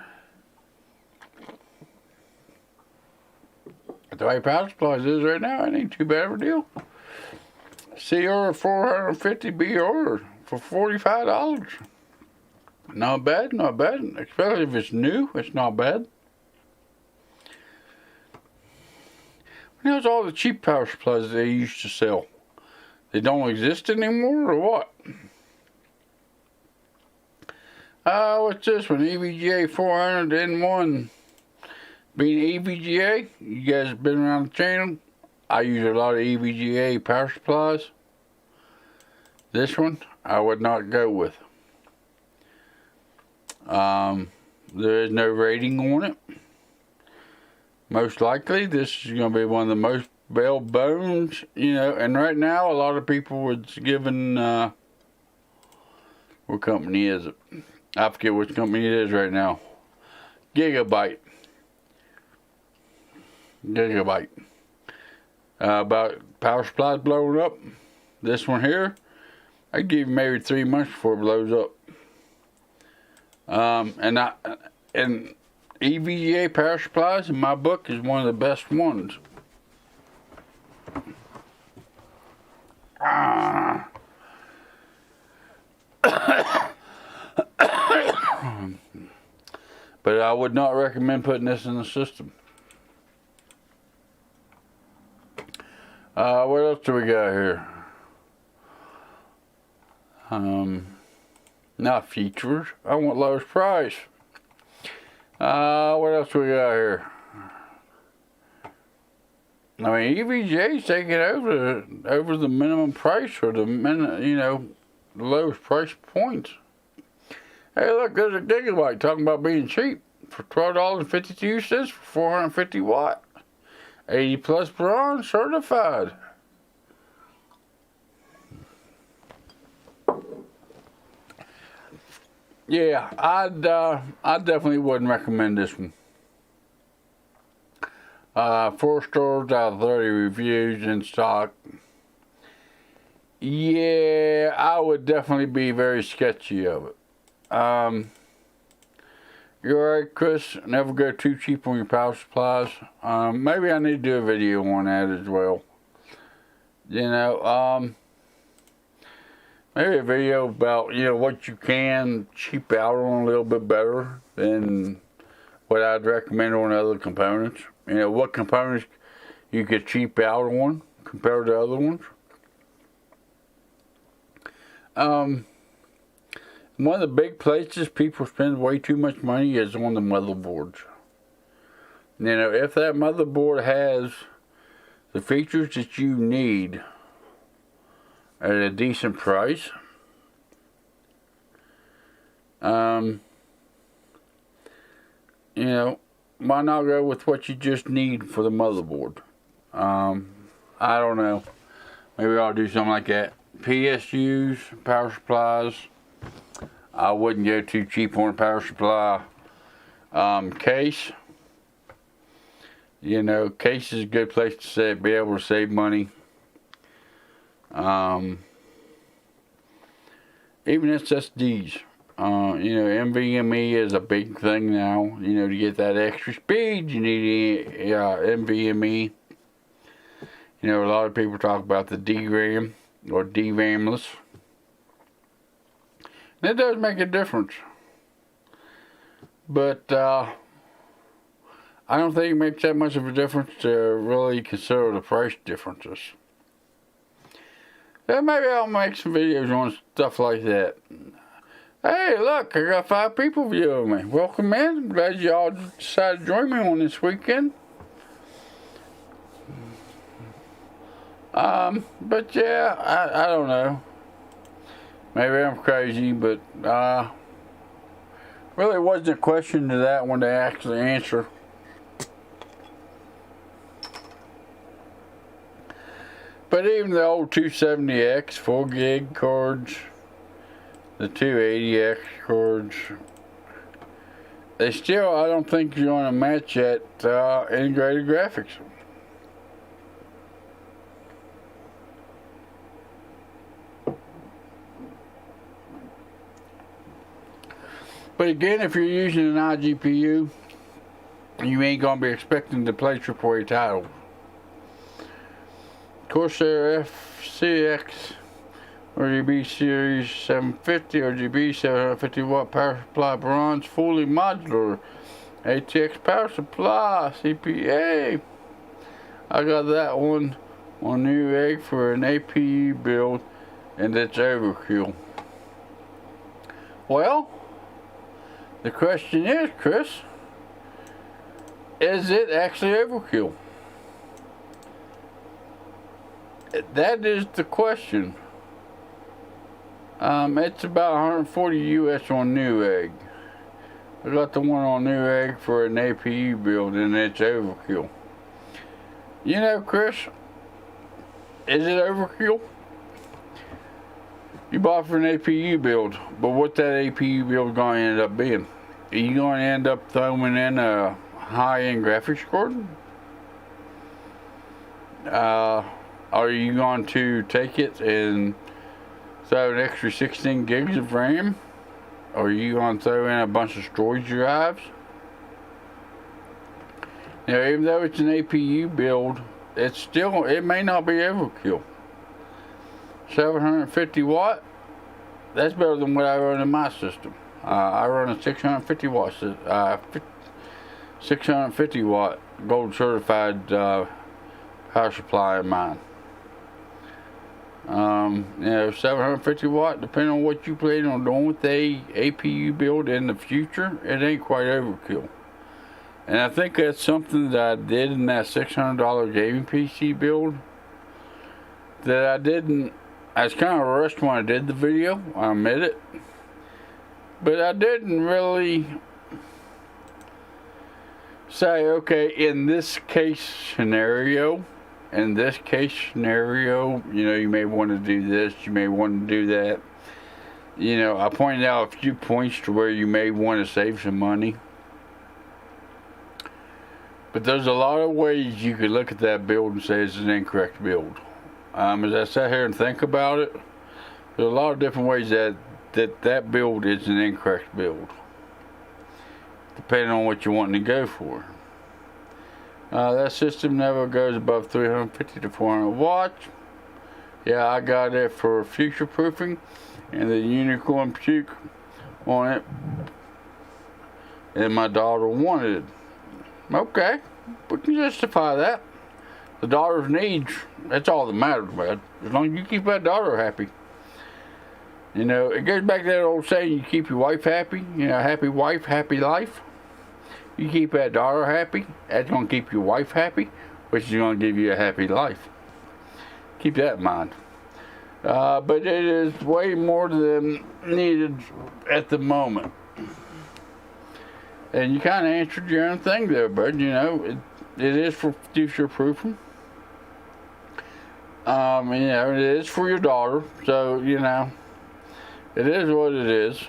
the way power supplies is right now, it ain't too bad of a deal. CR 450 BR for $45. Not bad, not bad. Especially if it's new, it's not bad. There's all the cheap power supplies they used to sell. They don't exist anymore, or what? What's this one? EVGA 400 N1. Being EVGA, you guys have been around the channel. I use a lot of EVGA power supplies. This one, I would not go with. There is no rating on it. Most likely, this is going to be one of the most bare bones, you know. And right now, a lot of people was given, what company is it? I forget which company it is right now. Gigabyte. About power supplies blowing up. This one here, I give you maybe 3 months before it blows up. And EVGA power supplies in my book is one of the best ones. But I would not recommend putting this in the system. What else do we got here? Not features. I want lowest price. What else we got here? I mean, EVGA's taking over the minimum price or the the lowest price points. Hey, look, there's a Gigabyte talking about being cheap for $12.52 for 450 watt, 80 plus bronze certified. Yeah, I definitely wouldn't recommend this one. 4 stars out of 30 reviews in stock. Yeah, I would definitely be very sketchy of it. You're right, Chris. Never go too cheap on your power supplies. Maybe I need to do a video on that as well. You know, maybe a video about, what you can cheap out on a little bit better than what I'd recommend on other components. What components you could cheap out on compared to other ones. One of the big places people spend way too much money is on the motherboards. If that motherboard has the features that you need at a decent price, why not go with what you just need for the motherboard? I don't know. Maybe I'll do something like that. PSUs, power supplies. I wouldn't go too cheap on a power supply. Case. Case is a good place to be able to save money. Even SSDs. You know, NVMe is a big thing now. You know, to get that extra speed, you need NVMe. You know, a lot of people talk about the DRAM or DRAMless. And it does make a difference. But I don't think it makes that much of a difference to really consider the price differences. So maybe I'll make some videos on stuff like that. Hey, look, I got 5 people viewing me. Welcome in. I'm glad y'all decided to join me on this weekend. But yeah, I don't know. Maybe I'm crazy, but really wasn't a question to that one to actually answer. But even the old 270X 4 gig cards, the 280X cards, they still, I don't think you're going to match that integrated graphics. But again, if you're using an iGPU, you ain't going to be expecting to play AAA titles. Corsair FCX RGB Series 750 RGB 750 watt power supply bronze fully modular ATX power supply CPA. I got that one on Newegg for an APU build, and it's overkill. Well, the question is, Chris, is it actually overkill? That is the question. It's about 140 US on Newegg. I got the one on Newegg for an APU build, and it's overkill. You know, Chris, is it overkill? You bought for an APU build, but what that APU build is going to end up being? Are you going to end up throwing in a high-end graphics card? Are you going to take it and throw an extra 16 gigs of RAM? Or are you going to throw in a bunch of storage drives? Now, even though it's an APU build, it may not be overkill. 750 watt, that's better than what I run in my system. I run a 650 watt, 650 watt gold certified power supply in mine. You know, 750 watt, depending on what you plan on doing with the APU build in the future, it ain't quite overkill. And I think that's something that I did in that $600 gaming PC build that I was kind of rushed when I did the video, I admit it. But I didn't really say, okay, in this case scenario, you know, you may want to do this, you may want to do that. You know, I pointed out a few points to where you may want to save some money. But there's a lot of ways you could look at that build and say it's an incorrect build. As I sat here and think about it, there's a lot of different ways that build is an incorrect build, depending on what you're wanting to go for. That system never goes above 350 to 400 watts. Yeah, I got it for future proofing and the unicorn puke on it, and my daughter wanted it. Okay, we can justify that. The daughter's needs, that's all that matters, man. As long as you keep that daughter happy. You know, it goes back to that old saying, you keep your wife happy. You know, happy wife, happy life. You keep that daughter happy, that's going to keep your wife happy, which is going to give you a happy life. Keep that in mind. But it is way more than needed at the moment. And you kind of answered your own thing there, bud. You know, it is for future proofing. You know, it is for your daughter, so, you know, it is what it is.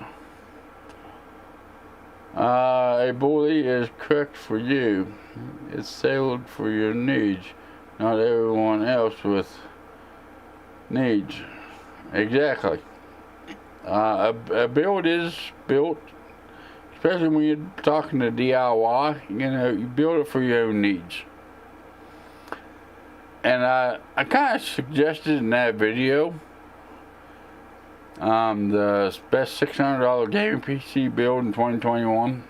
A bully is cooked for you. It's tailored for your needs, not everyone else with needs. Exactly. A build is built, especially when you're talking to DIY, you know, you build it for your own needs. And I kind of suggested in that video the best $600 gaming PC build in 2021.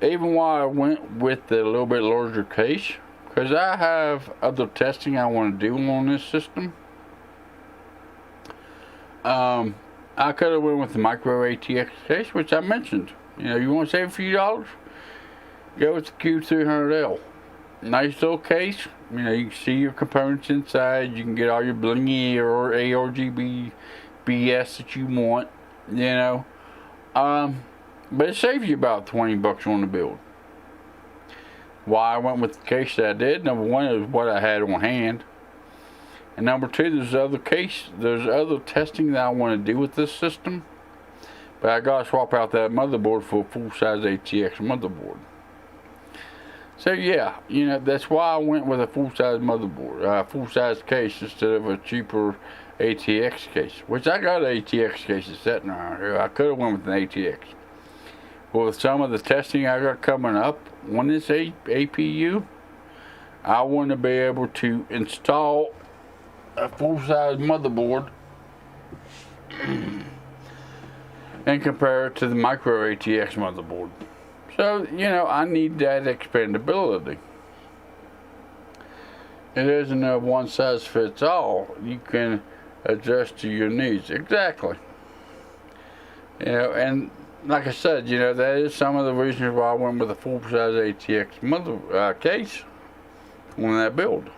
Even while I went with the little bit larger case, because I have other testing I want to do on this system. I could have went with the micro ATX case, which I mentioned. You know, you want to save a few dollars? Go with the Q300L. Nice little case. You know, you can see your components inside. You can get all your blingy or ARGB BS that you want. You know, but it saves you about 20 bucks on the build. Why I went with the case that I did, number one, is what I had on hand. And number two, there's other testing that I want to do with this system. But I gotta swap out that motherboard for a full-size ATX motherboard. So yeah, you know, that's why I went with a full-size motherboard, full-size case instead of a cheaper ATX case. Which I got an ATX case sitting around here. I could have went with an ATX. But with some of the testing I got coming up on this APU, I want to be able to install a full-size motherboard and compare it to the micro ATX motherboard. So, you know, I need that expandability. It isn't a one-size-fits-all. You can adjust to your needs. Exactly. You know, and like I said, you know, that is some of the reasons why I went with a full-size ATX case on that build.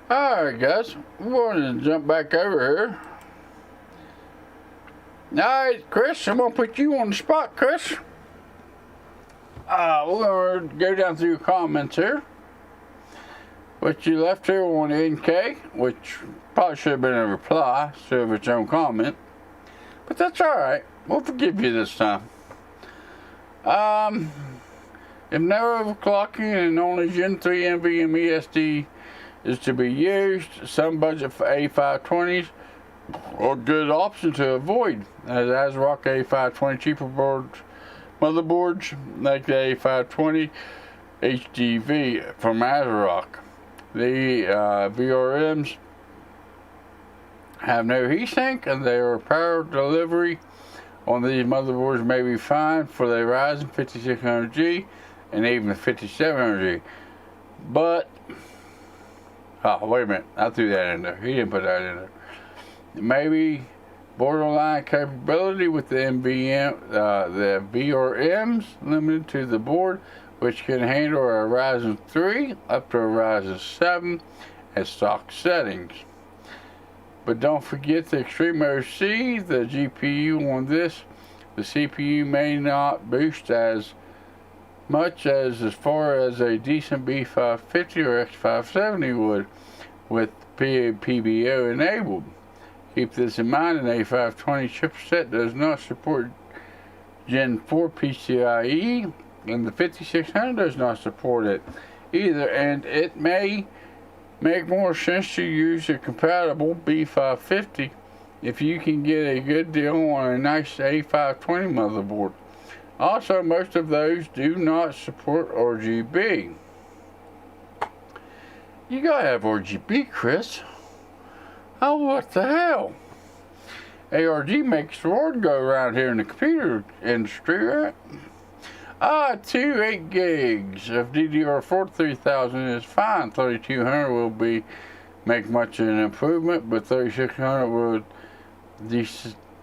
Alright guys, we're going to jump back over here. Alright Chris, I'm going to put you on the spot, Chris. We're going to go down through your comments here. What you left here on NK, which probably should have been a reply instead of its own comment. But that's alright, we'll forgive you this time. If no overclocking and only Gen 3 NVMe SD is to be used, some budget for A520s are a good option to avoid, as Asrock A520 cheaper motherboards like the A520 HDV from Asrock. The VRMs have no heatsink and their power delivery on these motherboards may be fine for the Ryzen 5600G and even the 5700G. But oh, wait a minute, I threw that in there. He didn't put that in there. Maybe borderline capability with the the VRMs limited to the board, which can handle a Ryzen 3 up to a Ryzen 7 at stock settings. But don't forget the Extreme OC, the GPU on this. The CPU may not boost as much as far as a decent B550 or X570 would with PBO enabled. Keep this in mind, an A520 chipset does not support Gen 4 PCIe, and the 5600 does not support it either, and it may make more sense to use a compatible B550 if you can get a good deal on a nice A520 motherboard. Also, most of those do not support RGB. You gotta have RGB, Chris. Oh, what the hell? ARG makes the world go around here in the computer industry, right? 2 8 gigs of DDR4 3000 is fine. 3200 will make much of an improvement, but 3600 will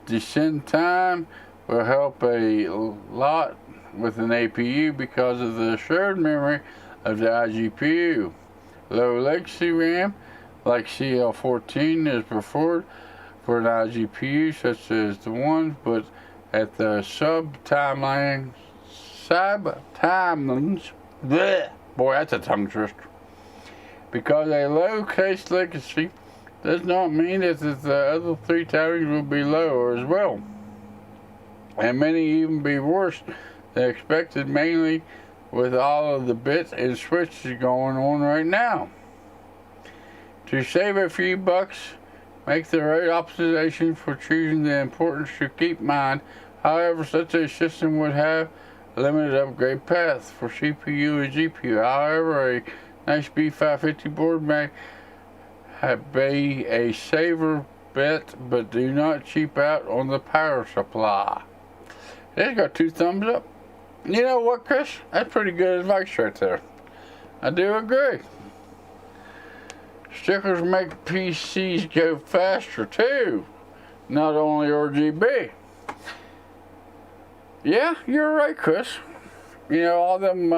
descend time will help a lot with an APU because of the shared memory of the iGPU. Low latency RAM like CL14 is preferred for an iGPU such as the one, but at the sub timelines, Boy, that's a tongue twister. Because a low case latency does not mean that the other 3 timings will be lower as well, and many even be worse than expected, mainly with all of the bits and switches going on right now. To save a few bucks, make the right optimization for choosing the importance to keep in mind. However, such a system would have limited upgrade paths for CPU and GPU. However, a nice B550 board may be a saver bet, but do not cheap out on the power supply. It's got 2 thumbs up. You know what, Chris? That's pretty good advice right there. I do agree. Stickers make PCs go faster too, not only RGB. Yeah, you're right, Chris. You know, all them,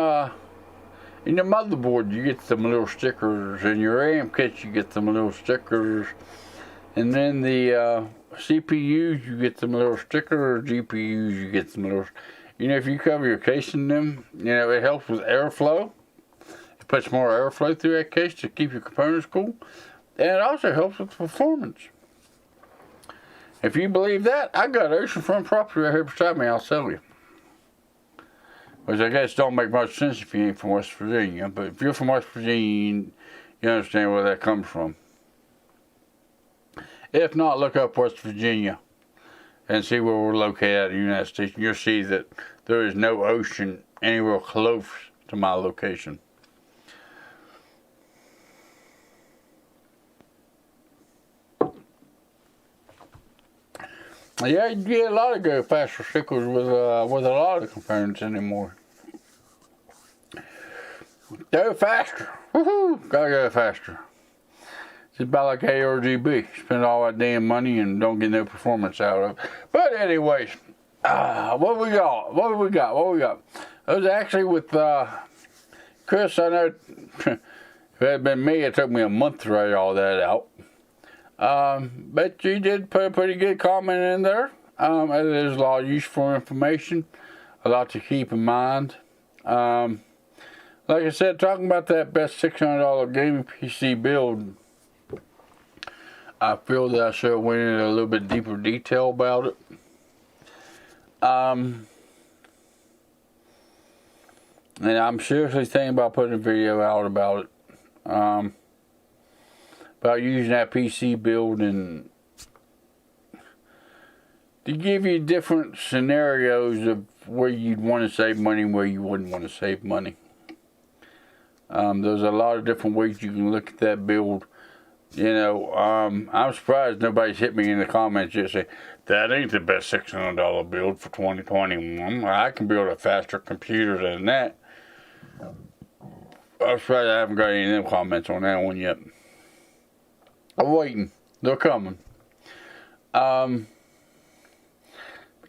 in your motherboard, you get some little stickers. In your RAM kits, you get some little stickers. And then the CPUs, you get some little stickers. GPUs, you get some little. You know, if you cover your case in them, you know, it helps with airflow. It puts more airflow through that case to keep your components cool. And it also helps with performance. If you believe that, I got oceanfront property right here beside me. I'll sell you. Which I guess don't make much sense if you ain't from West Virginia. But if you're from West Virginia, you understand where that comes from. If not, look up West Virginia and see where we're located at in the United States. And you'll see that there is no ocean anywhere close to my location. Yeah, you get a lot of go faster stickers with a lot of components anymore. Go faster. Woohoo! Gotta go faster. It's about like ARGB. Spend all that damn money and don't get no performance out of it. But anyways, what we got? What we got? It was actually with Chris. I know if it had been me, it took me a month to write all that out. But you did put a pretty good comment in there. There's a lot of useful information, a lot to keep in mind. Like I said, talking about that best $600 gaming PC build, I feel that I should have went into a little bit deeper detail about it. And I'm seriously thinking about putting a video out about it. About using that PC build and to give you different scenarios of where you'd want to save money and where you wouldn't want to save money. There's a lot of different ways you can look at that build. You know, I'm surprised nobody's hit me in the comments yet say, that ain't the best $600 build for 2021. I can build a faster computer than that. I'm surprised I haven't got any of them comments on that one yet. I'm waiting. They're coming. But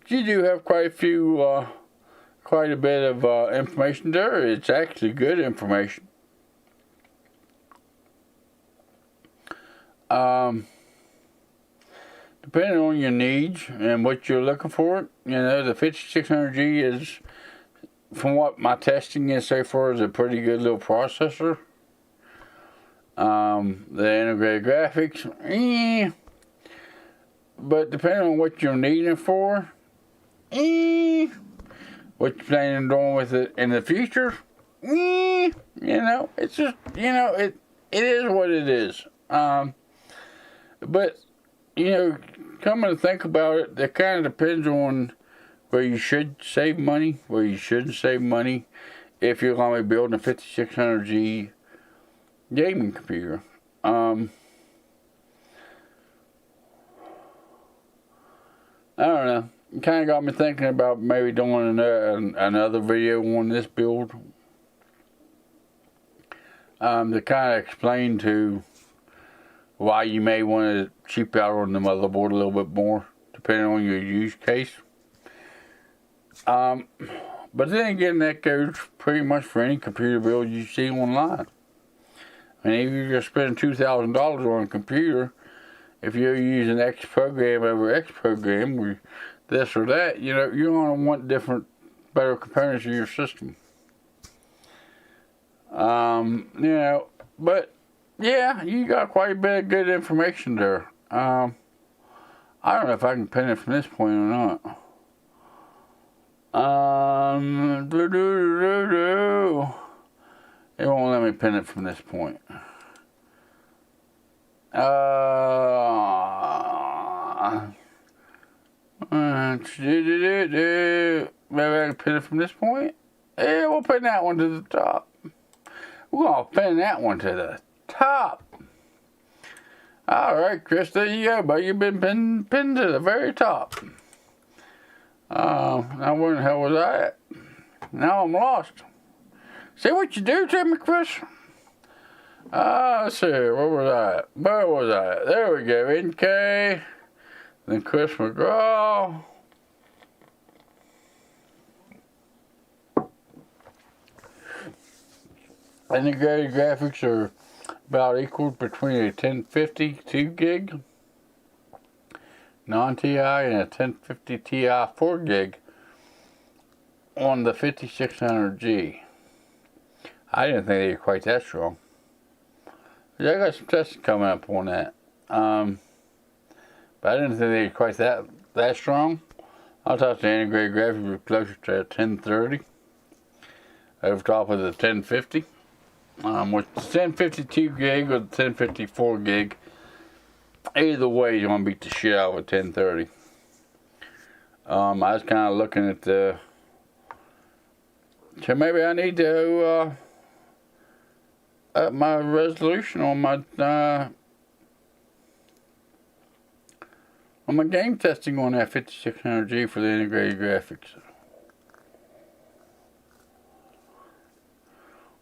you do have quite a bit of information there. It's actually good information. Depending on your needs and what you're looking for, you know, the 5600G is, from what my testing is so far, is a pretty good little processor. The integrated graphics, but depending on what you're needing it for, what you're planning on doing with it in the future, you know, it's just, you know, it is what it is. But, you know, coming to think about it, that kind of depends on where you should save money, where you shouldn't save money, if you're going to be building a 5600G gaming computer. I don't know. It kind of got me thinking about maybe doing another video on this build. To kind of explain to why you may want to cheap out on the motherboard a little bit more, depending on your use case. But then again, that goes pretty much for any computer build you see online. And if you're spending $2,000 on a computer, if you're using X program over X program, or this or that, you know, you're going to want different, better components of your system. You know, but yeah, you got quite a bit of good information there. I don't know if I can pin it from this point or not. It won't let me pin it from this point. Maybe I can pin it from this point. Yeah, we'll pin that one to the top. We're gonna pin that one to the top. All right, Chris, there you go, but you've been pinned to the very top. Now where the hell was I at? Now I'm lost. See what you do to me, Chris? Let's see, where was I at? Where was I at? There we go, NK, then Chris McGraw. Integrated graphics are about equal between a 1050 2 gig non-TI and a 1050 Ti 4 gig on the 5600G. I didn't think they were quite that strong. I got some testing coming up on that. But I didn't think they were quite that strong. I thought the integrated graphics were closer to a 1030 over top of the 1050. With the 1052 gig or the 1054 gig, either way, you're gonna beat the shit out of a 1030. I was kind of looking at the. So maybe I need to up my resolution on my game testing on that 5600G for the integrated graphics.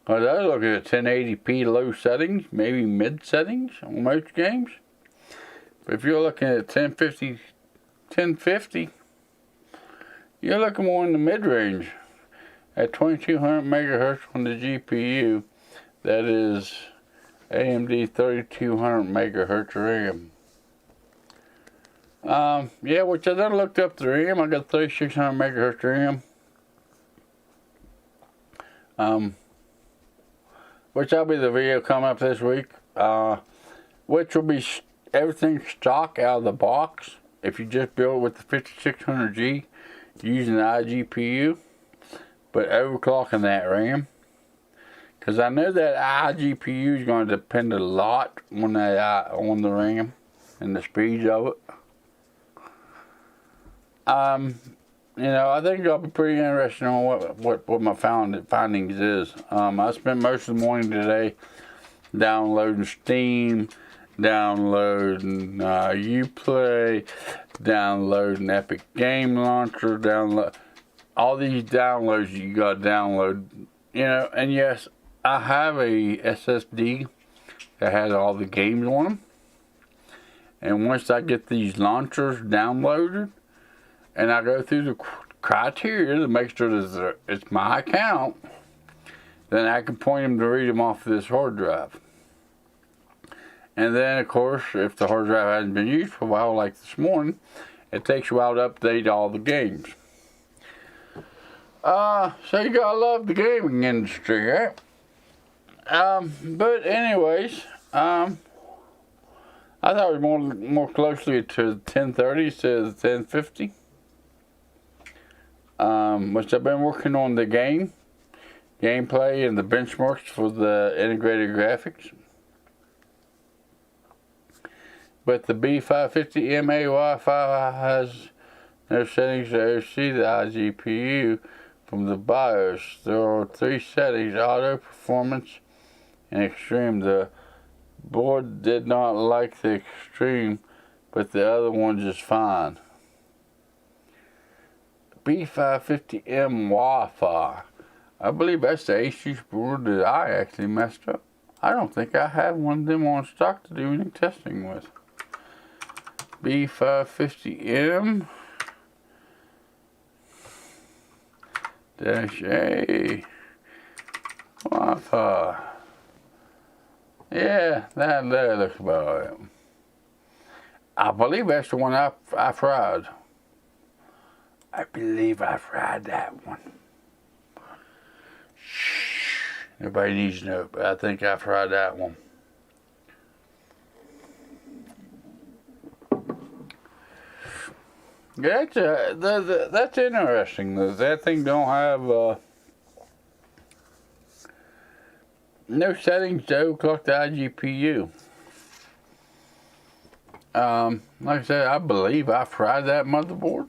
I was looking at 1080p low settings, maybe mid settings on most games. But if you're looking at 1050, you're looking more in the mid range. At 2200 megahertz on the GPU, that is AMD 3200 megahertz RAM. Yeah, which I done looked up the RAM. I got 3600 megahertz RAM. Which will be the video coming up this week. Which will be everything stock out of the box. If you just build it with the 5600G using the iGPU, but overclocking that RAM. Because I know that iGPU is going to depend a lot on that on the RAM and the speeds of it. You know, I think it'll be pretty interesting on what my findings is. I spent most of the morning today downloading Steam, downloading Uplay, downloading Epic Game Launcher, download all these downloads you got to download. You know, and yes, I have a SSD that has all the games on them. And once I get these launchers downloaded, and I go through the criteria to make sure that it's my account, then I can point them to read them off of this hard drive. And then, of course, if the hard drive hasn't been used for a while, like this morning, it takes a while to update all the games. So you gotta love the gaming industry, right? But anyways, I thought it was more closely to the 1030 instead of the 1050. Which I've been working on the gameplay and the benchmarks for the integrated graphics. But the B550MA Wi-Fi has no settings to oversee the iGPU from the BIOS. There are 3 settings: auto, performance, and extreme. The board did not like the extreme, but the other ones is fine. B550M Wi-Fi. I believe that's the ASUS board that I actually messed up. I don't think I have one of them on stock to do any testing with. B550M -A Wi-Fi. Yeah, that looks about right. I believe that's the one I fried. I believe I fried that one. Shh. Everybody needs to know, but I think I tried that one. Yeah, that's interesting. That thing don't have no settings to overclock the iGPU. Like I said, I believe I fried that motherboard.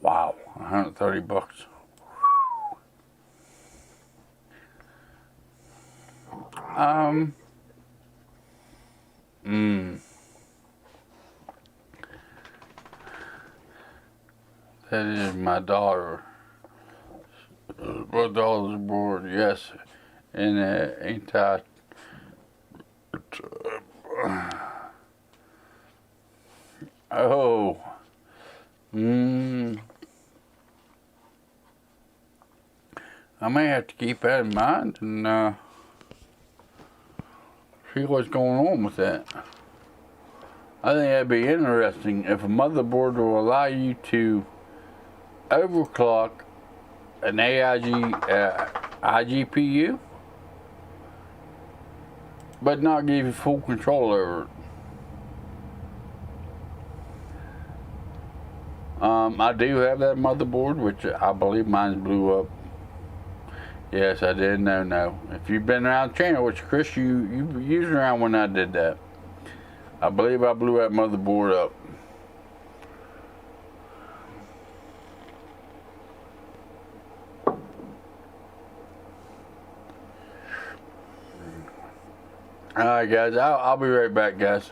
Wow, $130. That is my daughter. My daughter's board, yes. And oh. I may have to keep that in mind and see what's going on with that. I think that'd be interesting if a motherboard will allow you to overclock an iGPU, but not give you full control over it. I do have that motherboard, which I believe mine blew up. Yes, I did. No. If you've been around the channel, which Chris, you was around when I did that. I believe I blew that motherboard up. Alright guys, I'll be right back, guys.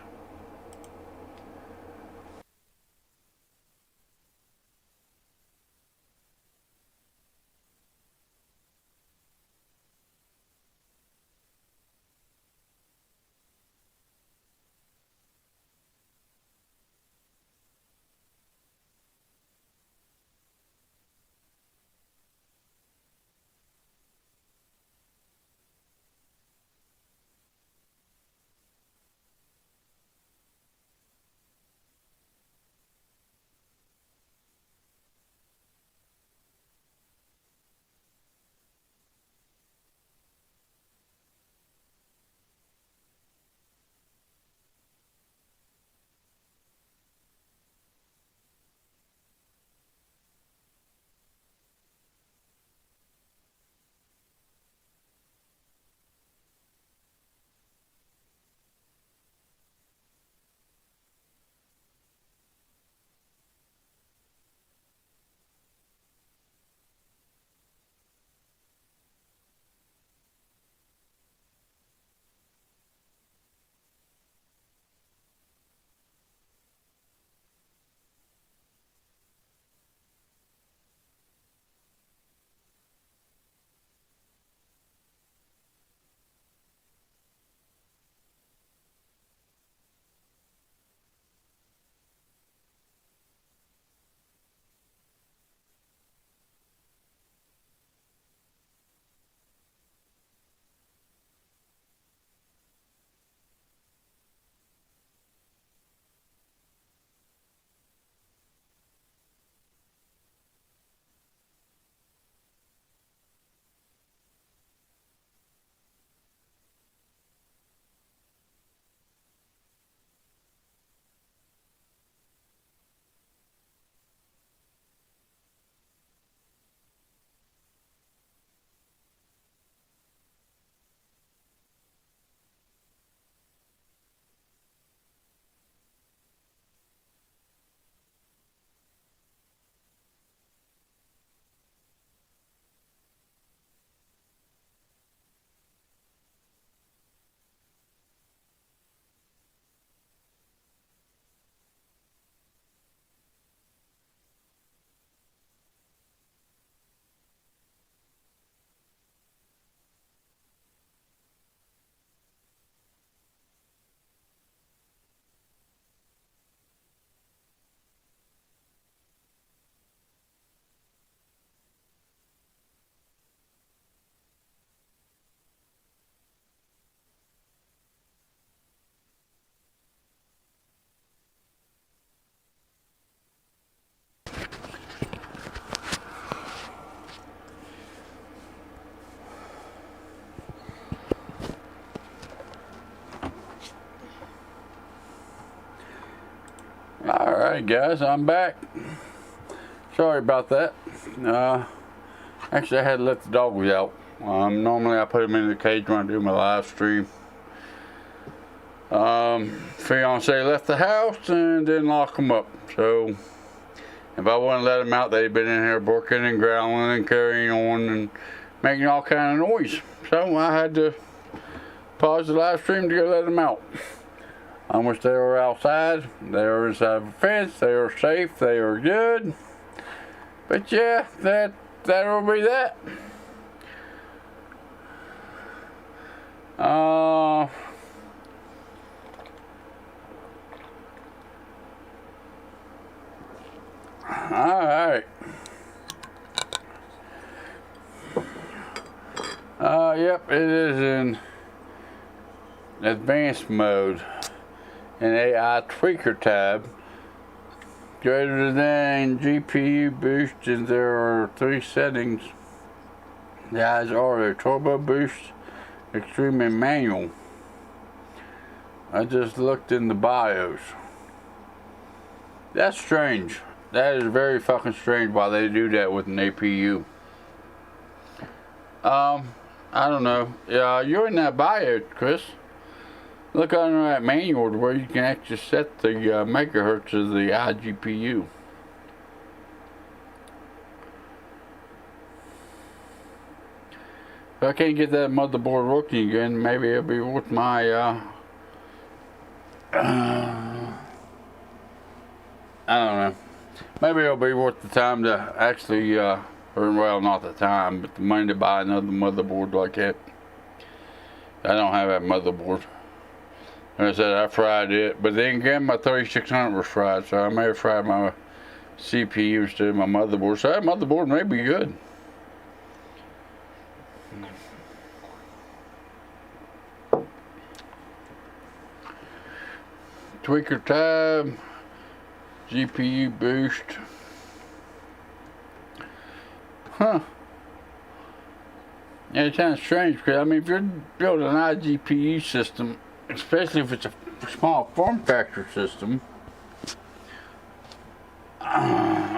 Alright guys, I'm back. Sorry about that. Actually I had to let the dogs out. Normally I put them in the cage when I do my live stream. Fiance left the house and didn't lock them up. So if I wouldn't let them out, they'd been in here barking and growling and carrying on and making all kind of noise. So I had to pause the live stream to go let them out. I wish they were outside. They were inside the fence. They are safe. They are good. But yeah, that'll be that. All right. Yep, it is in advanced mode. An AI tweaker tab. Greater than GPU boost, and there are 3 settings. Guys are a turbo boost, extreme, and manual. I just looked in the BIOS. That's strange. That is very fucking strange why they do that with an APU. I don't know. Yeah, you're in that BIOS, Chris. Look under that manual where you can actually set the megahertz of the iGPU. If I can't get that motherboard working again, maybe it'll be worth my I don't know. Maybe it'll be worth the time to actually, or well, not the time, but the money to buy another motherboard like that. I don't have that motherboard. Like I said, I fried it, but then again, my 3600 was fried, so I may have fried my CPU instead of my motherboard. So that motherboard may be good. Tweaker tab, GPU boost. Huh. Yeah, it sounds strange because I mean, if you're building an iGPU system, especially if it's a small form factor system,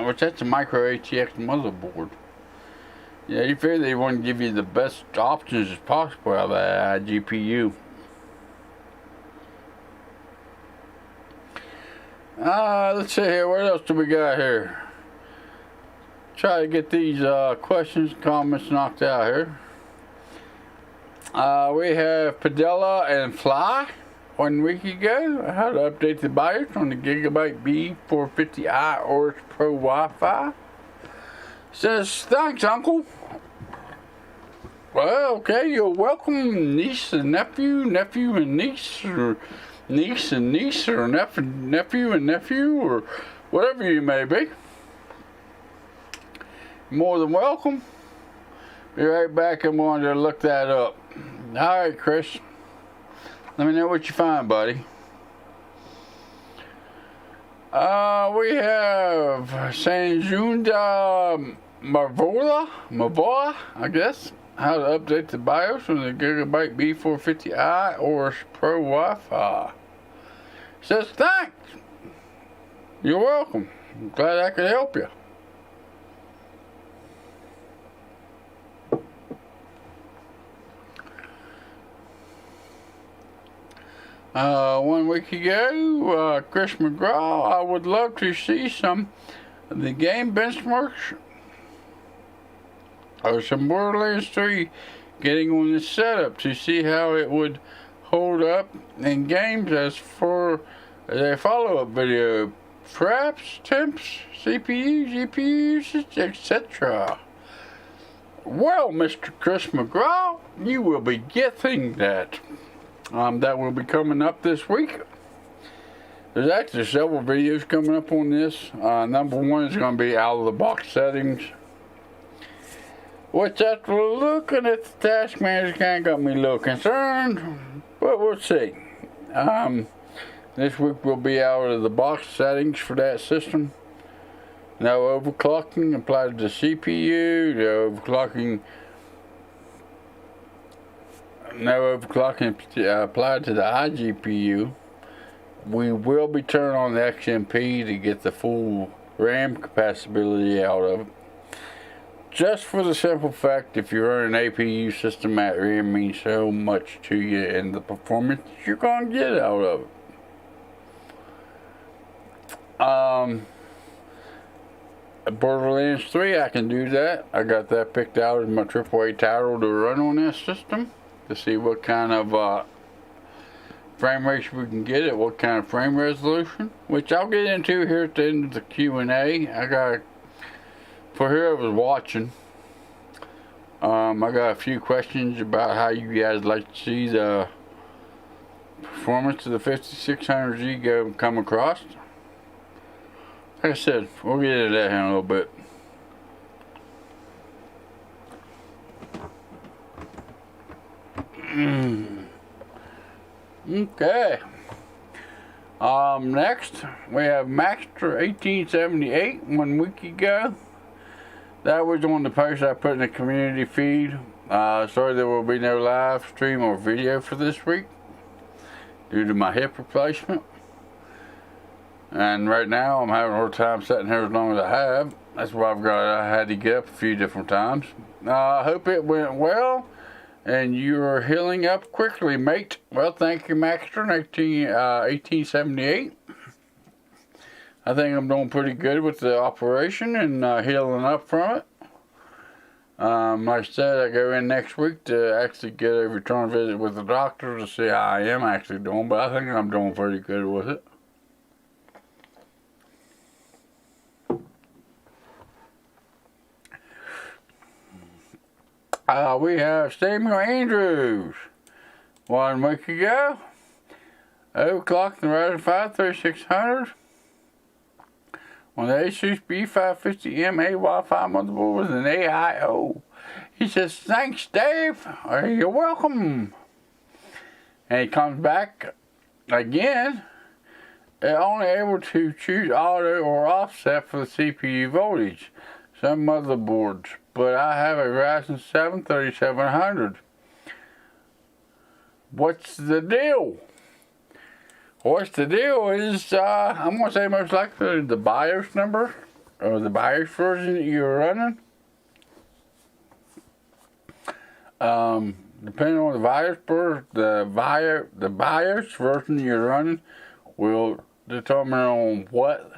which that's a micro ATX motherboard. Yeah, you figure they want to give you the best options as possible out of that GPU. Let's see here, what else do we got here? Try to get these questions and comments knocked out here. We have Padilla and Fly 1 week ago. How to update the BIOS on the Gigabyte B450i OS Pro Wi-Fi. Says, thanks, Uncle. Well, okay, you're welcome, niece and nephew, nephew and niece, or niece and niece, or nephew and nephew, or whatever you may be. More than welcome. Be right back. I'm going to look that up. Alright, Chris. Let me know what you find, buddy. We have Sanjunda Mavola, I guess. How to update the BIOS on the Gigabyte B450i OS Pro Wi-Fi. Says, thanks. You're welcome. I'm glad I could help you. 1 week ago, Chris McGraw, I would love to see some of the game benchmarks or some Borderlands 3 getting on the setup to see how it would hold up in games as for a follow-up video. Perhaps temps, CPU, GPU usage, etc. Well, Mr. Chris McGraw, you will be getting that. That will be coming up this week. There's actually several videos coming up on this. Number 1 is going to be out of the box settings, which after looking at the task manager kind of got me a little concerned, but we'll see. This week will be out of the box settings for that system. No overclocking applied to the CPU, no overclocking applied to the iGPU, we will be turning on the XMP to get the full RAM capacity out of it. Just for the simple fact, if you're running an APU system, that RAM means so much to you and the performance you're going to get out of it. Borderlands 3, I can do that. I got that picked out as my AAA title to run on this system to see what kind of frame rates we can get it, what kind of frame resolution, which I'll get into here at the end of the Q&A. I got, for whoever's watching, I got a few questions about how you guys like to see the performance of the 5600G come across. Like I said, we'll get into that in a little bit. Okay. Next, we have Maxter 1878 1 week ago. That was on the post I put in the community feed. Sorry there will be no live stream or video for this week due to my hip replacement. And right now I'm having a hard time sitting here as long as I have. That's why I had to get up a few different times. I hope it went well and you're healing up quickly, mate. Well, thank you, Maxter 1878. I think I'm doing pretty good with the operation and healing up from it. Like I said, I go in next week to actually get a return visit with the doctor to see how I am actually doing, but I think I'm doing pretty good with it. We have Samuel Andrews 1 week ago. Overclock the Ryzen 5 3600 on the ASUS B550M Wi-Fi motherboard with an AIO. He says, thanks, Dave. You're welcome. And he comes back again. Only able to choose auto or offset for the CPU voltage. Some motherboards. But I have a Ryzen 7 3700. What's the deal? What's the deal is, I'm going to say most likely the BIOS number, or the BIOS version that you're running. Depending on the BIOS version you're running will determine on what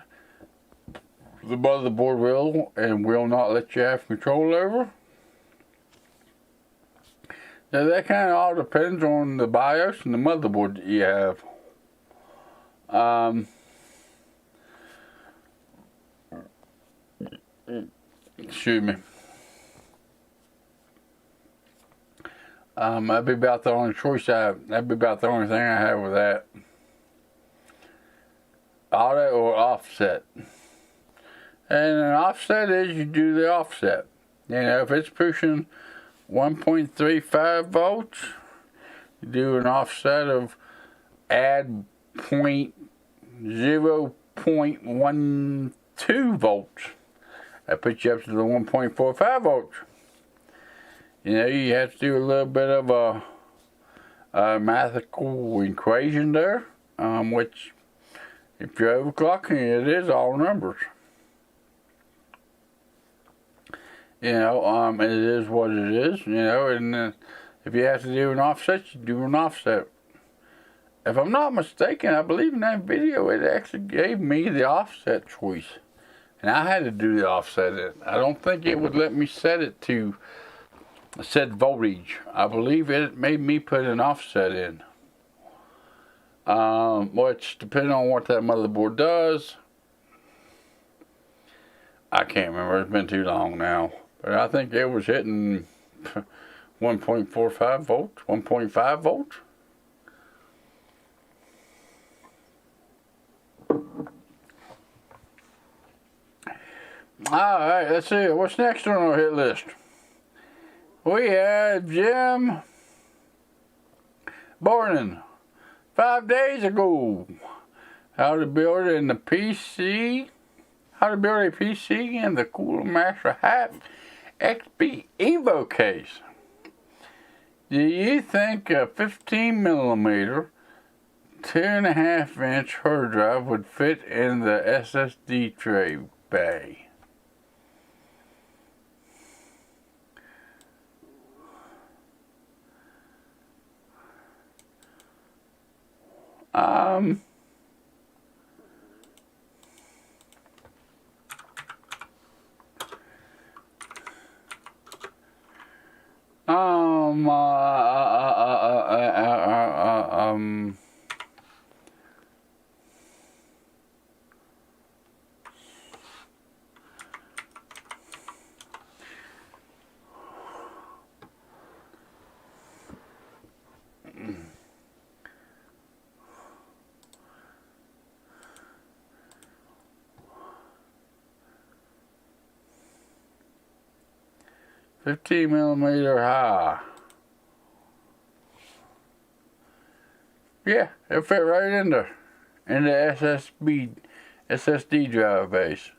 the motherboard will and will not let you have control over. Now that kind of all depends on the BIOS and the motherboard that you have. Excuse me. That'd be about the only choice I have. That'd be about the only thing I have with that. Auto or offset. And an offset is you do the offset. You know, if it's pushing 1.35 volts, you do an offset of add 0.12 volts. That puts you up to the 1.45 volts. You know, you have to do a little bit of a mathematical equation there, which if you're overclocking, it is all numbers. You know, it is what it is, you know, and if you have to do an offset, you do an offset. If I'm not mistaken, I believe in that video it actually gave me the offset choice. And I had to do the offset. I don't think it would let me set it to set voltage. I believe it made me put an offset in. Which, depending on what that motherboard does, I can't remember. It's been too long now. But I think it was hitting 1.45 volts, 1.5 volts. Alright, let's see. What's next on our hit list? We have Jim Barnon 5 days ago. How to build in the PC. How to build a PC in the Cooler Master Hat XP Evo case. Do you think a 15mm 2.5-inch hard drive would fit in the SSD tray bay. Um, uh, um, 15mm high. Yeah, it'll fit right in there. In the SSD drive base.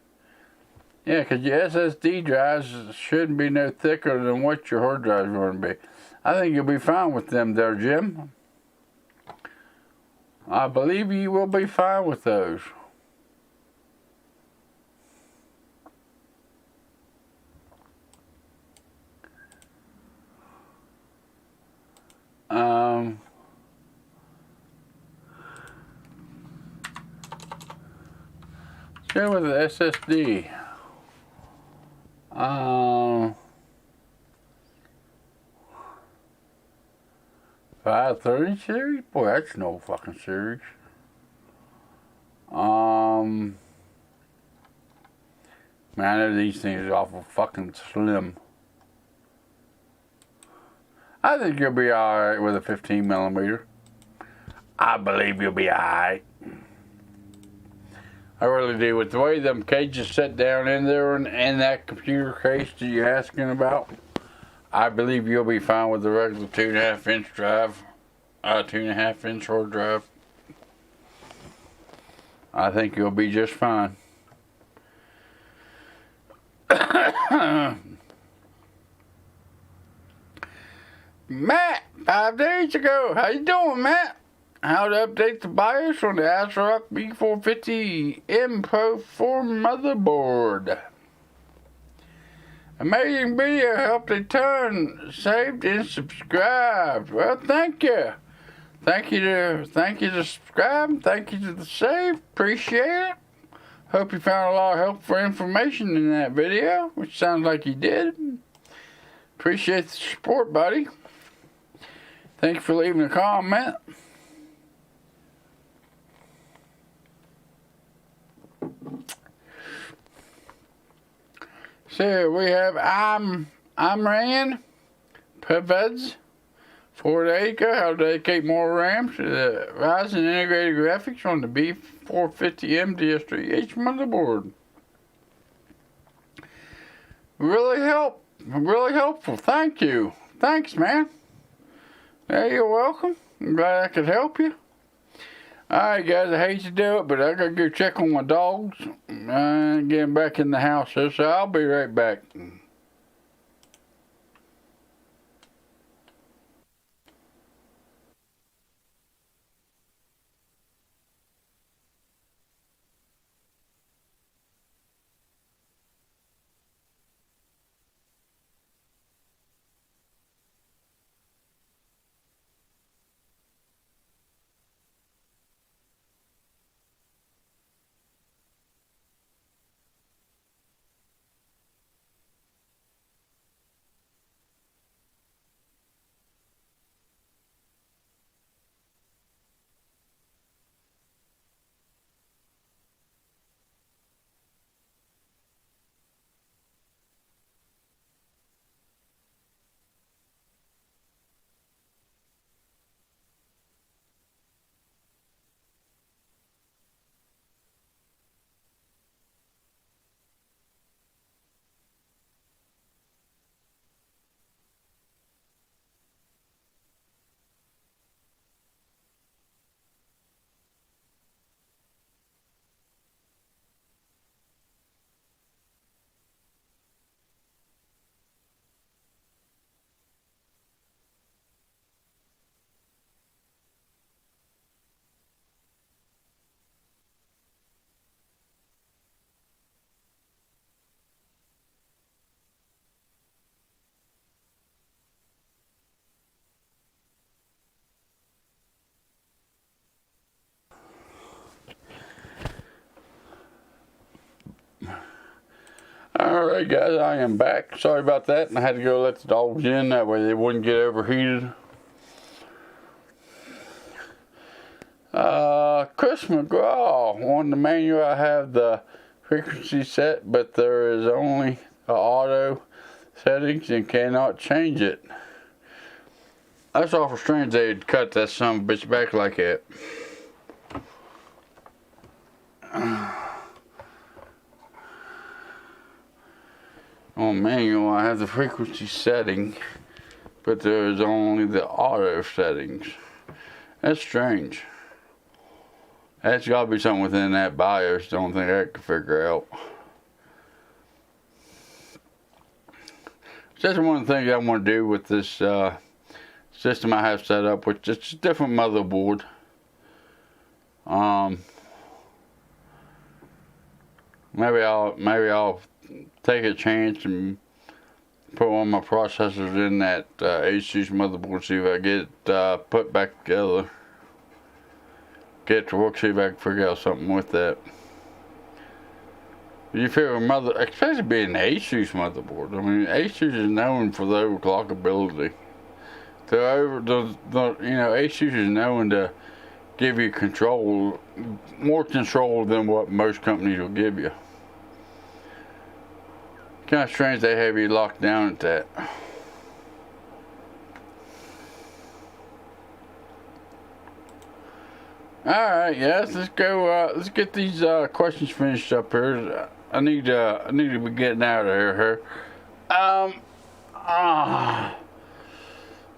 Yeah, because your SSD drives shouldn't be no thicker than what your hard drive's going to be. I think you'll be fine with them there, Jim. I believe you will be fine with those. Same with the SSD. 530 series? Boy, that's no fucking series. Man, I know these things are awful fucking slim. I think you'll be alright with a 15mm. I believe you'll be alright. I really do. With the way them cages set down in there and that computer case that you're asking about, I believe you'll be fine with the regular 2.5-inch drive, 2.5-inch hard drive. I think you'll be just fine. Matt, 5 days ago. How you doing, Matt? How to update the BIOS on the Asrock B450M Pro 4 motherboard. Amazing video, helped a ton. Saved and subscribed. Well, thank you. Thank you to subscribe. Thank you to the save. Appreciate it. Hope you found a lot of helpful information in that video, which sounds like you did. Appreciate the support, buddy. Thank you for leaving a comment. So we have Amran Peveds for the AMD, how to dedicate more RAM to the Ryzen integrated graphics on the B450M DS3H motherboard. Really helpful. Thank you. Thanks, man. Yeah, you're welcome. I'm glad I could help you. Alright, guys, I hate to do it, but I gotta go check on my dogs and get them back in the house here, so I'll be right back. Alright guys, I am back. Sorry about that, and I had to go let the dogs in, that way they wouldn't get overheated. Chris McGraw, on the manual I have the frequency set, but there is only the auto settings and cannot change it. That's awful strange they'd cut that son of a bitch back like that. On manual I have the frequency setting, but there is only the auto settings. That's strange. That's got to be something within that BIOS. Don't think I can figure out. That's one of the things I want to do with this system I have set up, which is a different motherboard. Maybe I'll take a chance and put one of my processors in that ASUS motherboard, see if I get it put back together. Get to work, see if I can figure out something with that. You figure especially being an ASUS motherboard. I mean, ASUS is known for the overclock ability. ASUS is known to give you control, more control than what most companies will give you. Kind of strange they have you locked down at that. Alright, yes, let's go, let's get these questions finished up here. I need to be getting out of here.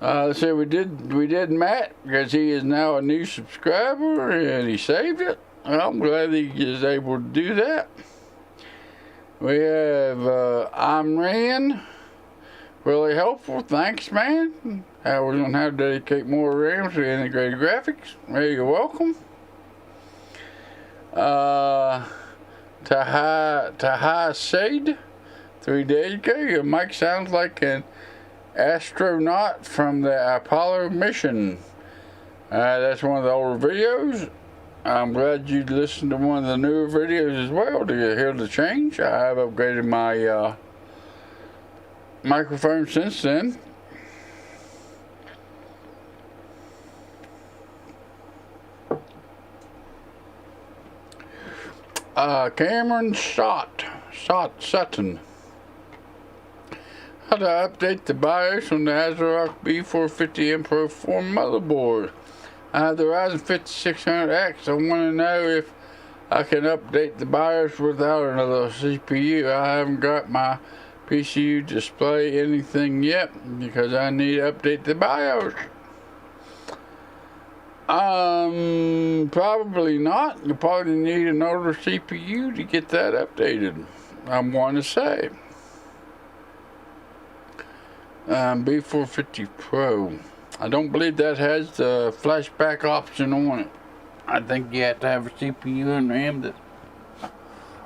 Let's see, we did Matt, because he is now a new subscriber, and he saved it. I'm glad he is able to do that. We have, I'm Ryan. Really helpful, thanks man. Hours on how to dedicate more RAM to integrated graphics. Well, you're welcome. Taha Shade, 3 days ago. Your mic sounds like an astronaut from the Apollo mission. That's one of the older videos. I'm glad you listened to one of the newer videos as well to hear the change. I have upgraded my microphone since then. Cameron Sutton. How to update the BIOS on the Asrock B450M Pro 4 motherboard. I have the Ryzen 5600X. I want to know if I can update the BIOS without another CPU. I haven't got my PCU display anything yet because I need to update the BIOS. Probably not. You probably need an older CPU to get that updated, I'm going to say. B450 Pro. I don't believe that has the flashback option on it. I think you have to have a CPU and RAM that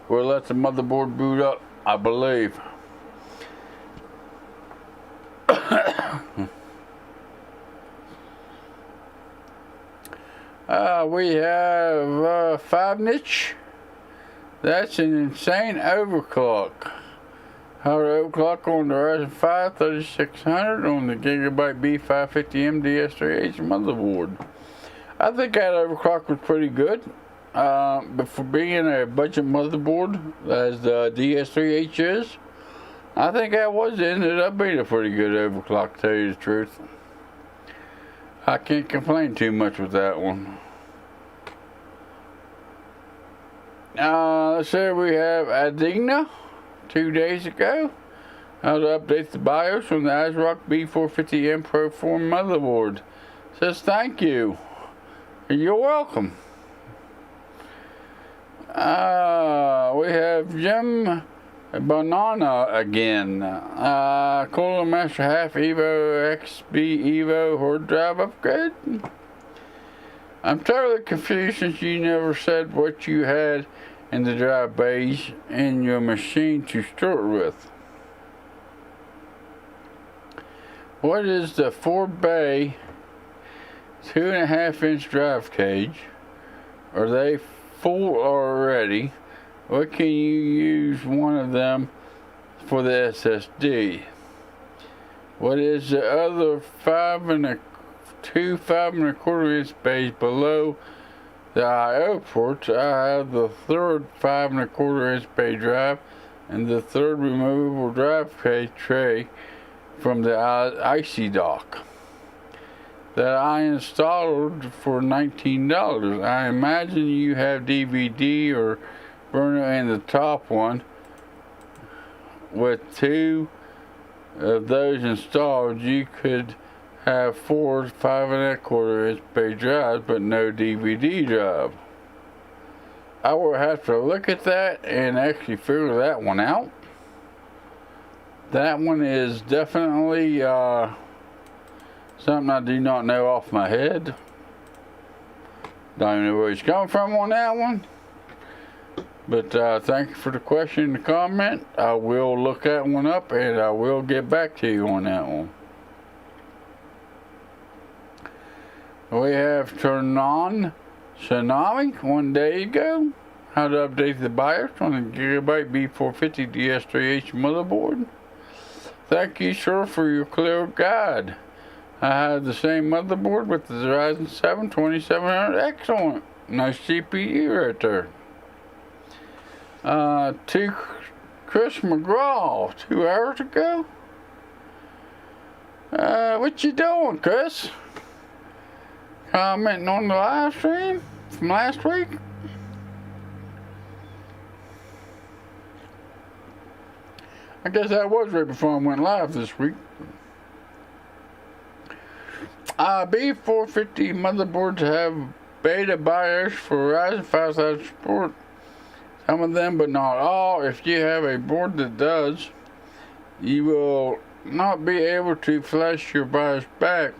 will let the motherboard boot up, I believe. We have 5 niche. That's an insane overclock. How to overclock on the Ryzen 5 3600 on the Gigabyte B550M DS3H motherboard. I think that overclock was pretty good. But for being a budget motherboard, as the DS3H is, I think that ended up being a pretty good overclock, to tell you the truth. I can't complain too much with that one. Let's say we have Adigna 2 days ago. How to update the BIOS on the Asrock B450M Pro 4 motherboard. Says thank you. You're welcome. We have Jim Banana again. Cooler Master Half Evo XB Evo hard drive upgrade. I'm totally confused since you never said what you had in the drive bays in your machine to start with. What is the 4-bay 2.5-inch drive cage? Are they full already? What can you use one of them for the SSD. What is the other 5.25 inch space below the I/O ports? I have the third 5.25 inch bay drive and the third removable drive tray from the IC dock that I installed for $19. I imagine you have DVD or burner in the top one. With 2 of those installed, you could have 4 5.25 inch bay drives, but no DVD drive. I will have to look at that and actually figure that one out. That one is definitely something I do not know off my head. Don't even know where he's coming from on that one. But thank you for the question and the comment. I will look that one up and I will get back to you on that one. We have turned on Tsunami 1 day ago. How to update the BIOS on the Gigabyte B450 DS3H motherboard. Thank you, sir, for your clear guide. I have the same motherboard with the Ryzen 7 2700X on it. Nice CPU right there. To Chris McGraw 2 hours ago. What you doing, Chris? Commenting on the live stream from last week. I guess that was right before I went live this week. B450 motherboards have beta BIOS for Ryzen 5000 support. Some of them, but not all. If you have a board that does, you will not be able to flash your BIOS back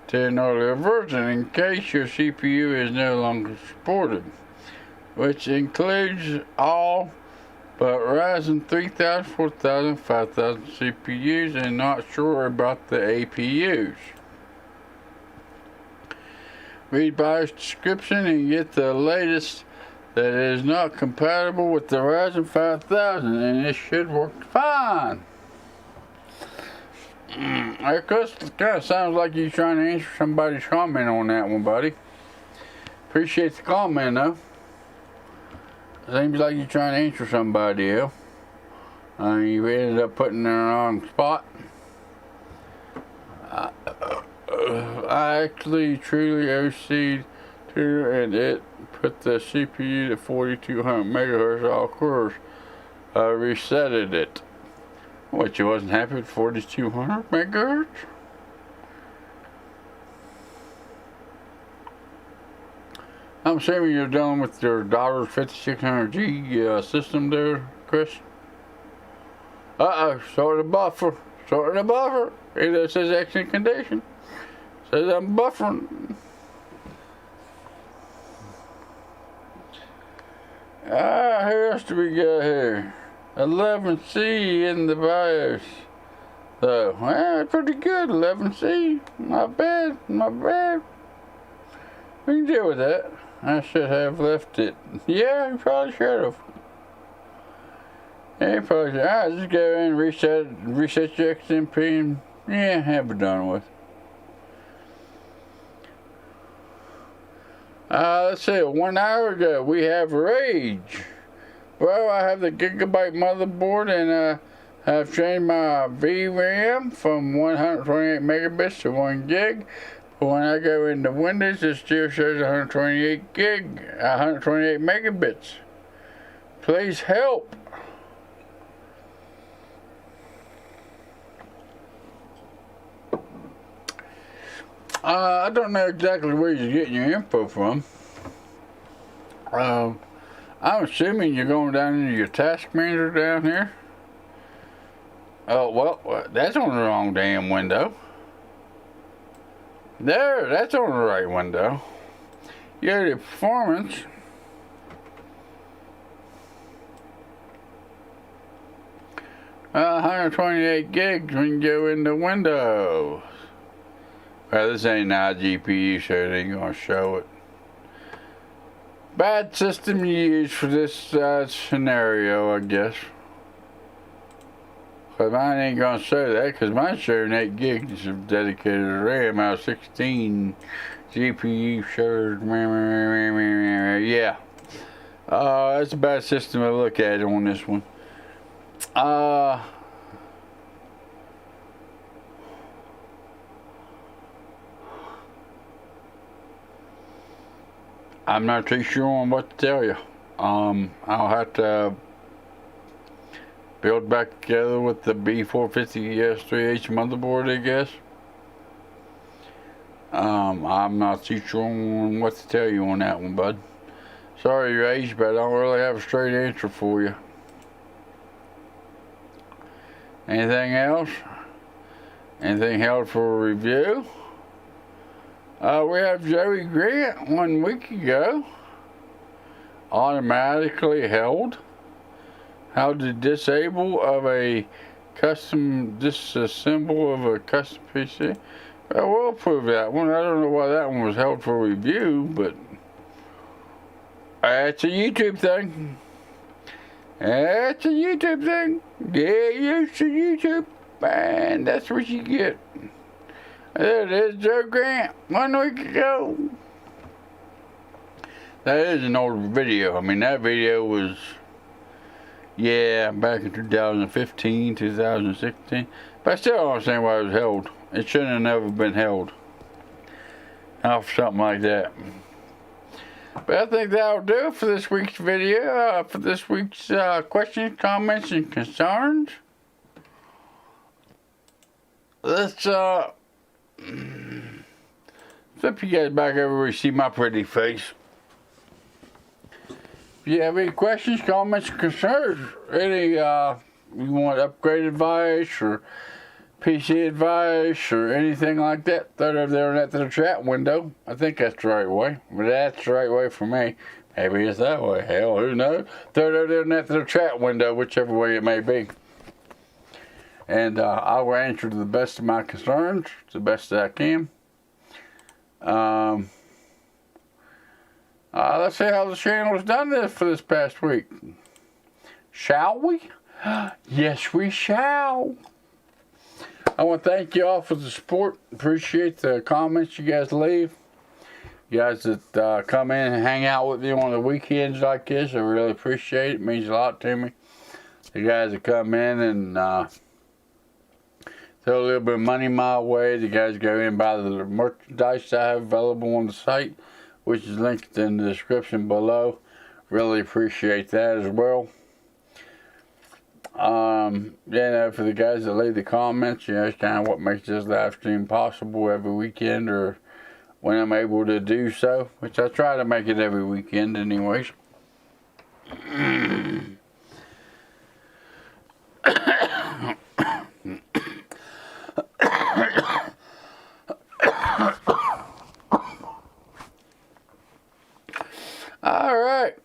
to an earlier version in case your CPU is no longer supported, which includes all but Ryzen 3000, 4000, 5000 CPUs, and not sure about the APUs. Read BIOS description and get the latest that is not compatible with the Ryzen 5000, and it should work fine. Chris, it kind of sounds like you're trying to answer somebody's comment on that one, buddy. Appreciate the comment, though. Seems like you're trying to answer somebody else. You ended up putting her on the spot. I actually truly OC'd to and it put the CPU to 4200 megahertz. Of course, resetted it. What, you wasn't happy with 4200 megahertz? I'm assuming you're done with your $5600G system there, Chris. Sorting the buffer. Sorting the buffer. It says excellent condition. Says I'm buffering. Who else do we got here? 11C in the BIOS. So, well, pretty good. 11C. Not bad. Not bad. We can deal with that. I should have left it. Yeah, you probably should have. Yeah, you probably should. Alright, just go in and reset your XMP and yeah, have it done with. Let's see, 1 hour ago we have Rage. Well, I have the Gigabyte motherboard and I've changed my VRAM from 128 megabits to 1 gig. But when I go into Windows, it still shows 128 megabits. Please help. I don't know exactly where you're getting your info from. I'm assuming you're going down into your task manager down here. Oh, well, that's on the wrong damn window. There, that's on the right window. You go to performance. Uh, 128 gigs when you go into Windows. Well, this ain't an iGPU, so it ain't gonna show it. Bad system you use for this scenario, I guess. But mine ain't gonna show that because mine's showing 8 gigs of dedicated RAM out of 16 GPU shared. Yeah. That's a bad system to look at on this one. I'm not too sure on what to tell you. I'll have to build back together with the B450S3H motherboard, I guess. I'm not too sure on what to tell you on that one, bud. Sorry, Rage, but I don't really have a straight answer for you. Anything else? Anything held for review? We have Joey Grant 1 week ago. Automatically held. How to disable of a custom disassemble of a custom PC. Well, we'll prove that one. I don't know why that one was held for review, but that's a YouTube thing. That's a YouTube thing. Get used to YouTube, and that's what you get. There it is, Joe Grant, 1 week ago. That is an older video. I mean, that video was, yeah, back in 2015, 2016. But I still don't understand why it was held. It shouldn't have never been held. Not for something like that. But I think that'll do it for this week's video. For this week's questions, comments, and concerns. Let's flip you guys back over where you see my pretty face. If you have any questions, comments, or concerns, any you want upgrade advice or PC advice or anything like that, throw it over there in that little chat window. I think that's the right way, but that's the right way for me. Maybe it's that way. Hell, who knows? Throw it over there in that little chat window, whichever way it may be. And I will answer to the best of my concerns, the best that I can. Let's see how the channel has done this for this past week. Shall we? Yes, we shall. I want to thank you all for the support. Appreciate the comments you guys leave. You guys that come in and hang out with me on the weekends like this, I really appreciate it. It means a lot to me. The guys that come in and throw a little bit of money my way. The guys go in and buy the merchandise I have available on the site, which is linked in the description below. Really appreciate that as well. You know, for the guys that leave the comments, you know, it's kind of what makes this live stream possible every weekend or when I'm able to do so, which I try to make it every weekend anyways. Alright.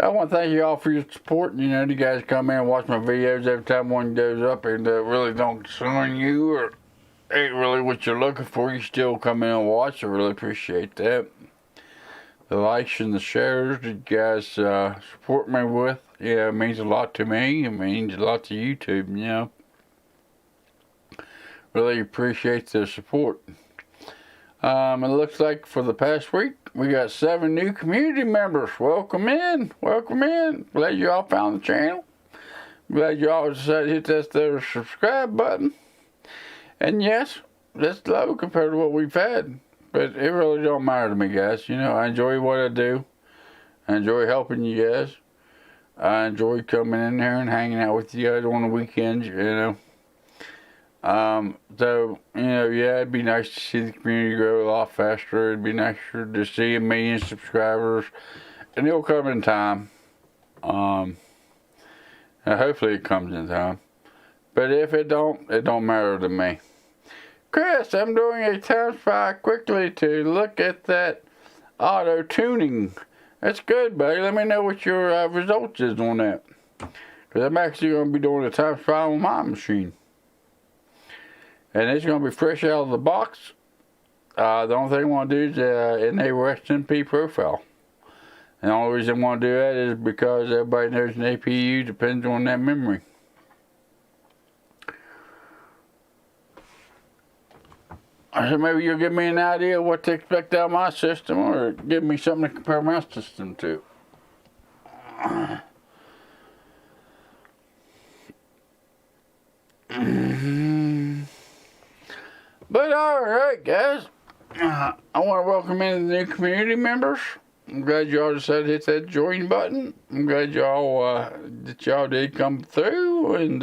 I want to thank you all for your support. You know, you guys come in and watch my videos every time one goes up and really don't concern you or ain't really what you're looking for. You still come in and watch. I really appreciate that. The likes and the shares that you guys support me with, yeah, it means a lot to me. It means a lot to YouTube, you know. Really appreciate the support. It looks like for the past week, we got 7 new community members. Welcome in. Welcome in. Glad you all found the channel. Glad you all decided to hit that there subscribe button. And yes, that's low compared to what we've had. But it really don't matter to me, guys. You know, I enjoy what I do. I enjoy helping you guys. I enjoy coming in here and hanging out with you guys on the weekends, you know. So, you know, yeah, it'd be nice to see the community grow a lot faster. It'd be nicer to see 1 million subscribers. And it'll come in time. And hopefully it comes in time. But if it don't matter to me. Chris, I'm doing a time spy quickly to look at that auto tuning. That's good, buddy. Let me know what your results is on that. Because I'm actually going to be doing a time spy on my machine. And it's going to be fresh out of the box. The only thing I want to do is enable XMP profile. And the only reason I want to do that is because everybody knows an APU depends on that memory. So maybe you'll give me an idea of what to expect out of my system, or give me something to compare my system to. But alright guys, I want to welcome in the new community members. I'm glad y'all decided to hit that join button. I'm glad y'all that y'all did come through, and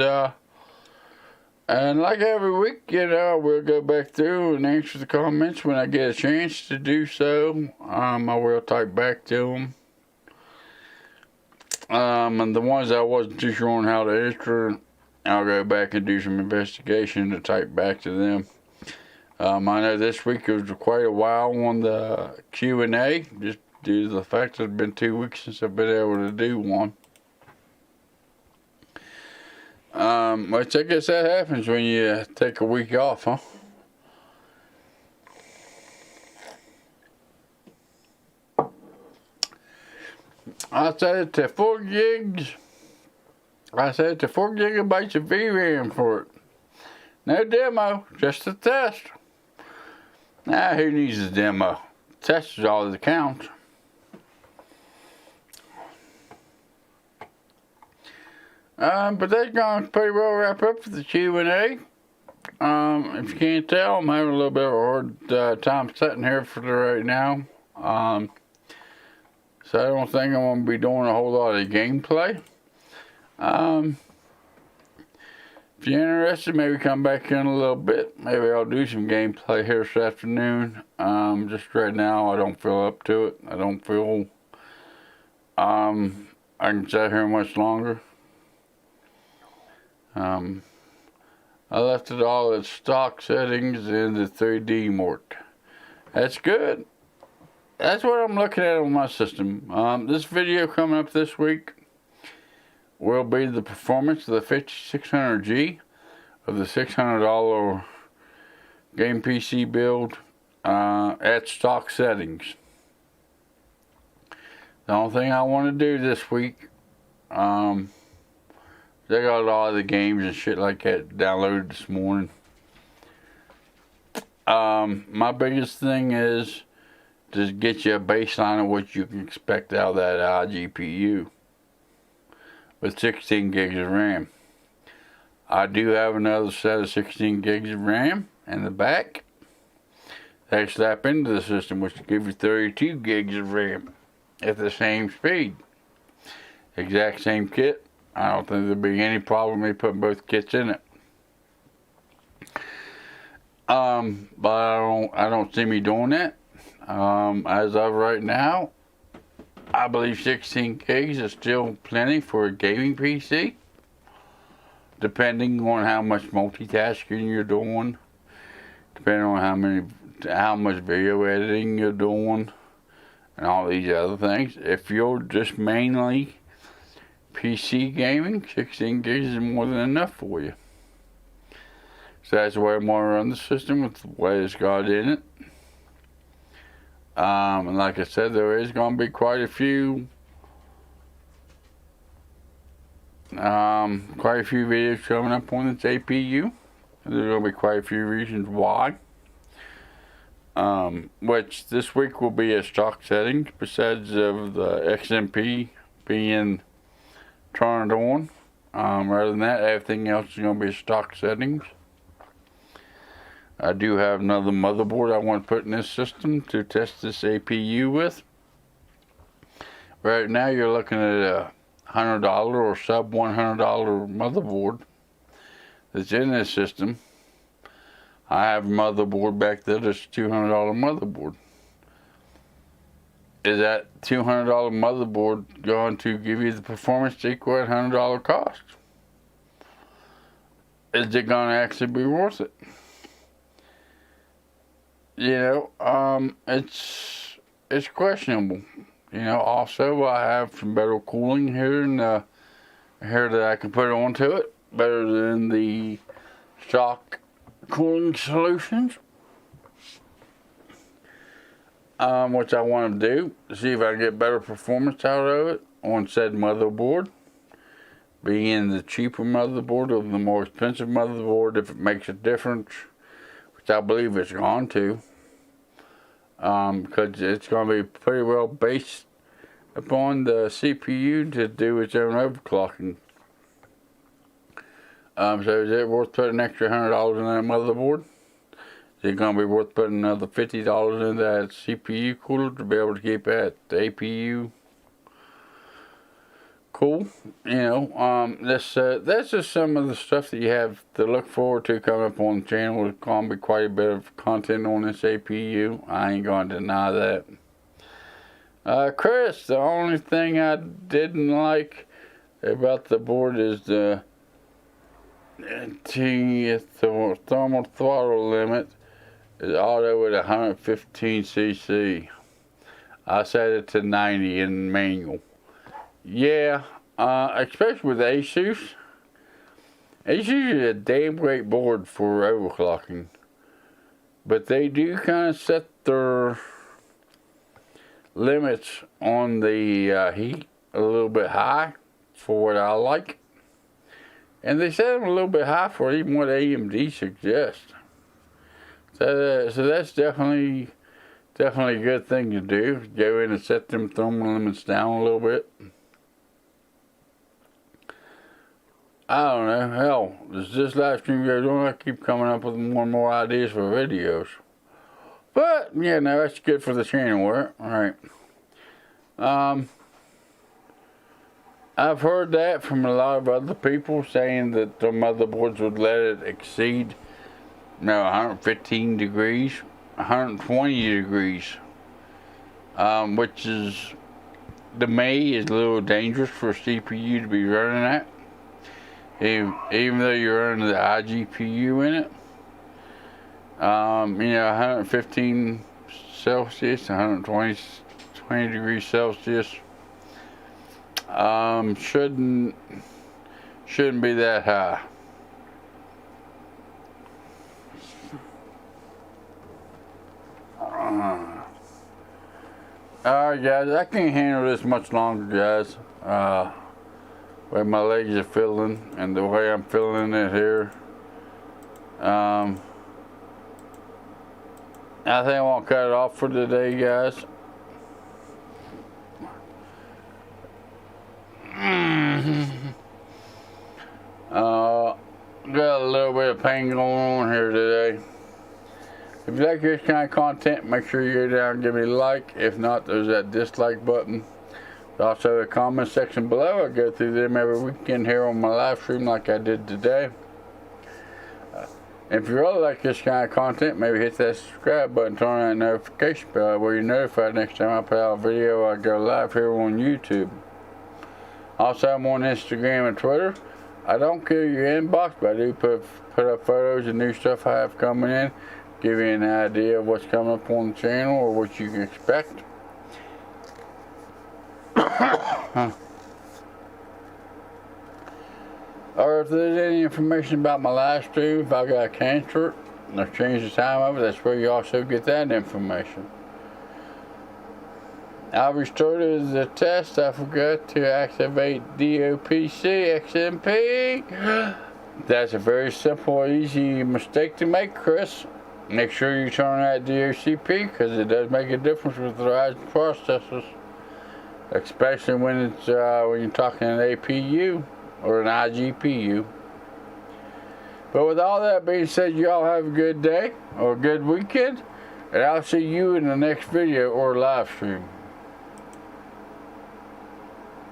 like every week, you know, we'll go back through and answer the comments when I get a chance to do so. I will type back to them. And the ones I wasn't too sure on how to answer, I'll go back and do some investigation to type back to them. I know this week it was quite a while on the Q&A, just due to the fact that it's been 2 weeks since I've been able to do one. Which I guess that happens when you take a week off, huh? I set it to 4 gigs. I set it to 4 gigabytes of VRAM for it. No demo, just a test. Now, who needs a demo? Test is all that counts. But that's going to pretty well wrap up for the Q&A. If you can't tell, I'm having a little bit of a hard time sitting here for right now. So I don't think I'm going to be doing a whole lot of gameplay. If you're interested, maybe come back in a little bit. Maybe I'll do some gameplay here this afternoon. Just right now, I don't feel up to it. I don't feel I can sit here much longer. I left it all at stock settings in the 3D mode. That's good. That's what I'm looking at on my system. This video coming up this week will be the performance of the 5600G of the $600 game PC build at stock settings. The only thing I want to do this week, they got a lot of the games and shit like that downloaded this morning. My biggest thing is just get you a baseline of what you can expect out of that GPU with 16 gigs of RAM. I do have another set of 16 gigs of RAM in the back. They slap into the system, which will give you 32 gigs of RAM at the same speed. Exact same kit. I don't think there'll be any problem with putting both kits in it. But I don't see me doing that. As of right now, I believe 16 gigs is still plenty for a gaming PC, depending on how much multitasking you're doing, depending on how much video editing you're doing, and all these other things. If you're just mainly PC gaming, 16 gigs is more than enough for you. So that's the way I'm going to run the system, with the way it's got in it. And like I said, there is going to be quite a few videos coming up on its APU. There's going to be quite a few reasons why. Which this week will be a stock settings, besides of the XMP being turned on. Rather than that, everything else is going to be stock settings. I do have another motherboard I want to put in this system to test this APU with. Right now you're looking at a $100 or sub $100 motherboard that's in this system. I have a motherboard back there that's a $200 motherboard. Is that $200 motherboard going to give you the performance to equal that $100 cost? Is it going to actually be worth it? You know, it's questionable. You know, also I have some better cooling here here that I can put onto it, better than the stock cooling solutions. Which I want to do to see if I can get better performance out of it on said motherboard. Being the cheaper motherboard or the more expensive motherboard, if it makes a difference, which I believe it's going to. Because it's going to be pretty well based upon the CPU to do its own overclocking. So is it worth putting an extra $100 in that motherboard? Is it going to be worth putting another $50 in that CPU cooler to be able to keep that APU cool? You know, that's just some of the stuff that you have to look forward to coming up on the channel. There's going to be quite a bit of content on this APU. I ain't going to deny that. Chris, the only thing I didn't like about the board is the thermal throttle limit is auto at 115 cc. I set it to 90 in manual. Yeah, especially with ASUS. ASUS is a damn great board for overclocking, but they do kind of set their limits on the heat a little bit high for what I like. And they set them a little bit high for even what AMD suggests. So that's definitely a good thing to do. Go in and set them thermal limits down a little bit. I don't know. Hell, as this live stream goes on, I keep coming up with more and more ideas for videos. But, yeah, no, that's good for the channel, right? Alright. I've heard that from a lot of other people saying that the motherboards would let it exceed 115 degrees, 120 degrees, which is, to me, is a little dangerous for a CPU to be running at, even though you're running the iGPU in it. You know, 115 Celsius, 120 degrees Celsius. Shouldn't be that high. Alright guys, I can't handle this much longer, guys. The way my legs are feeling and the way I'm feeling it here. I think I won't cut it off for today, guys. Got a little bit of pain going on here today. If you like this kind of content, make sure you go down and give me a like. If not, there's that dislike button. There's also a comment section below. I go through them every weekend here on my live stream like I did today. If you really like this kind of content, maybe hit that subscribe button, turn on that notification bell where you're notified next time I put out a video. I go live here on YouTube. Also, I'm on Instagram and Twitter. I don't kill your inbox, but I do put up photos of new stuff I have coming in, give you an idea of what's coming up on the channel or what you can expect. Or if there's any information about my live stream, if I got to cancel it or change the time of it, that's where you also get that information. I restarted the test. I forgot to activate DOPC XMP. That's a very simple, easy mistake to make, Chris. Make sure you turn on that DOCP because it does make a difference with the Ryzen processors, especially when it's when you're talking an APU or an iGPU. But with all that being said, y'all have a good day or a good weekend, and I'll see you in the next video or live stream.